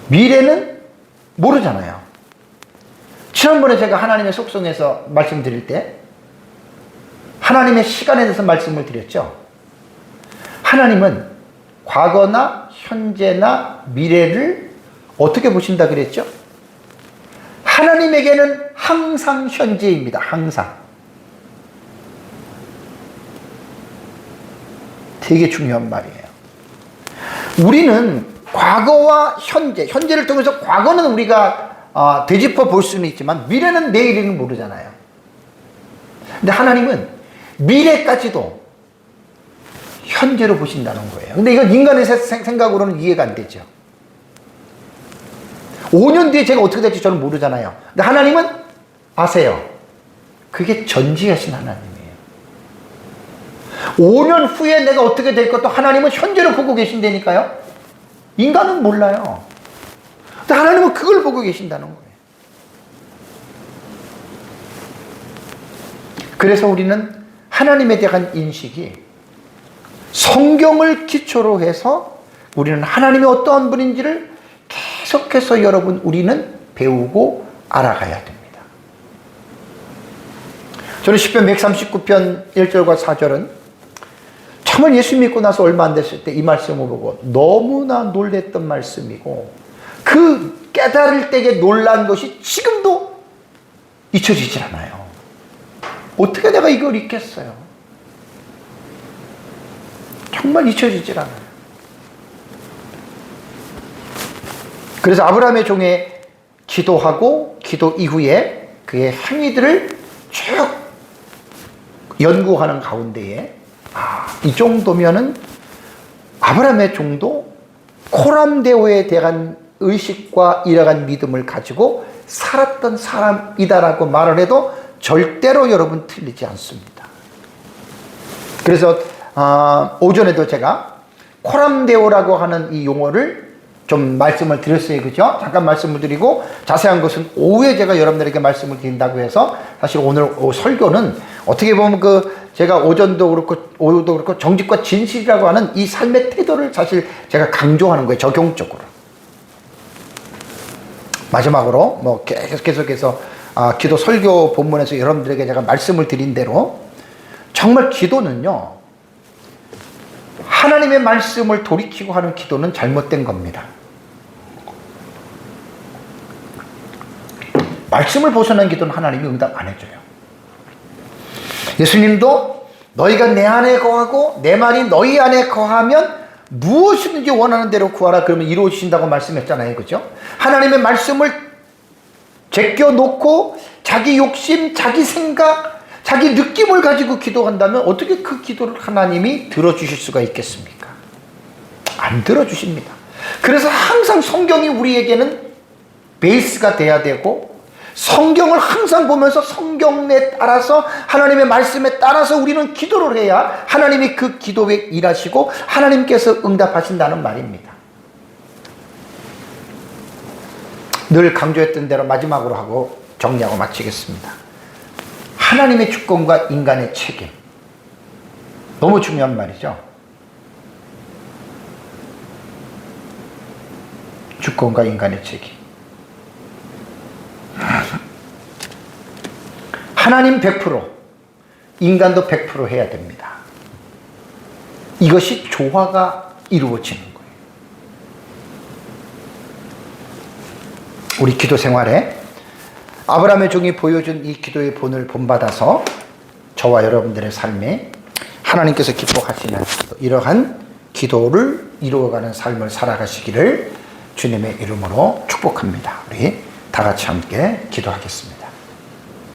미래는 모르잖아요. 지난번에 제가 하나님의 속성에서 말씀드릴 때 하나님의 시간에 대해서 말씀을 드렸죠. 하나님은 과거나 현재나 미래를 어떻게 보신다 그랬죠? 하나님에게는 항상 현재입니다. 항상. 되게 중요한 말이에요. 우리는 과거와 현재를 통해서 과거는 우리가 되짚어 볼 수는 있지만 미래는 내일은 모르잖아요. 근데 하나님은 미래까지도 현재로 보신다는 거예요. 근데 이건 인간의 생각으로는 이해가 안 되죠. 5년 뒤에 제가 어떻게 될지 저는 모르잖아요. 근데 하나님은 아세요. 그게 전지하신 하나님이에요. 5년 후에 내가 어떻게 될 것도 하나님은 현재로 보고 계신다니까요. 인간은 몰라요. 근데 하나님은 그걸 보고 계신다는 거예요. 그래서 우리는 하나님에 대한 인식이 성경을 기초로 해서 우리는 하나님이 어떠한 분인지를 계속해서 여러분 우리는 배우고 알아가야 됩니다. 저는 시편 139편 1절과 4절은 정말 예수 믿고 나서 얼마 안 됐을 때 이 말씀을 보고 너무나 놀랬던 말씀이고, 그 깨달을 때에 놀란 것이 지금도 잊혀지질 않아요. 어떻게 내가 이걸 잊겠어요? 정말 잊혀지질 않아요. 그래서 아브라함의 종의 기도하고 기도 이후에 그의 행위들을 쭉 연구하는 가운데에 이 정도면은 아브라함의 종도 코람데오에 대한 의식과 이러한 믿음을 가지고 살았던 사람이다라고 말을 해도 절대로 여러분 틀리지 않습니다. 그래서 오전에도 제가 코람데오라고 하는 이 용어를 좀 말씀을 드렸어요. 그죠? 잠깐 말씀을 드리고 자세한 것은 오후에 제가 여러분들에게 말씀을 드린다고 해서, 사실 오늘 설교는 어떻게 보면 제가 오전도 그렇고 오후도 그렇고 정직과 진실이라고 하는 이 삶의 태도를 사실 제가 강조하는 거예요. 적용적으로. 마지막으로 뭐 계속해서 기도 설교 본문에서 여러분들에게 제가 말씀을 드린 대로 정말 기도는요, 하나님의 말씀을 돌이키고 하는 기도는 잘못된 겁니다. 말씀을 벗어난 기도는 하나님이 응답 안 해줘요. 예수님도 너희가 내 안에 거하고 내 말이 너희 안에 거하면 무엇이든지 원하는 대로 구하라, 그러면 이루어지신다고 말씀했잖아요. 그죠? 하나님의 말씀을 제껴놓고 자기 욕심, 자기 생각, 자기 느낌을 가지고 기도한다면 어떻게 그 기도를 하나님이 들어주실 수가 있겠습니까? 안 들어주십니다. 그래서 항상 성경이 우리에게는 베이스가 돼야 되고, 성경을 항상 보면서 성경에 따라서 하나님의 말씀에 따라서 우리는 기도를 해야 하나님이 그 기도에 일하시고 하나님께서 응답하신다는 말입니다. 늘 강조했던 대로 마지막으로 하고 정리하고 마치겠습니다. 하나님의 주권과 인간의 책임. 너무 중요한 말이죠. 주권과 인간의 책임. 하나님 100%, 인간도 100% 해야 됩니다. 이것이 조화가 이루어지는 거예요. 우리 기도 생활에 아브라함의 종이 보여준 이 기도의 본을 본받아서 저와 여러분들의 삶에 하나님께서 기뻐하시는 이러한 기도를 이루어가는 삶을 살아가시기를 주님의 이름으로 축복합니다. 우리 다 같이 함께 기도하겠습니다.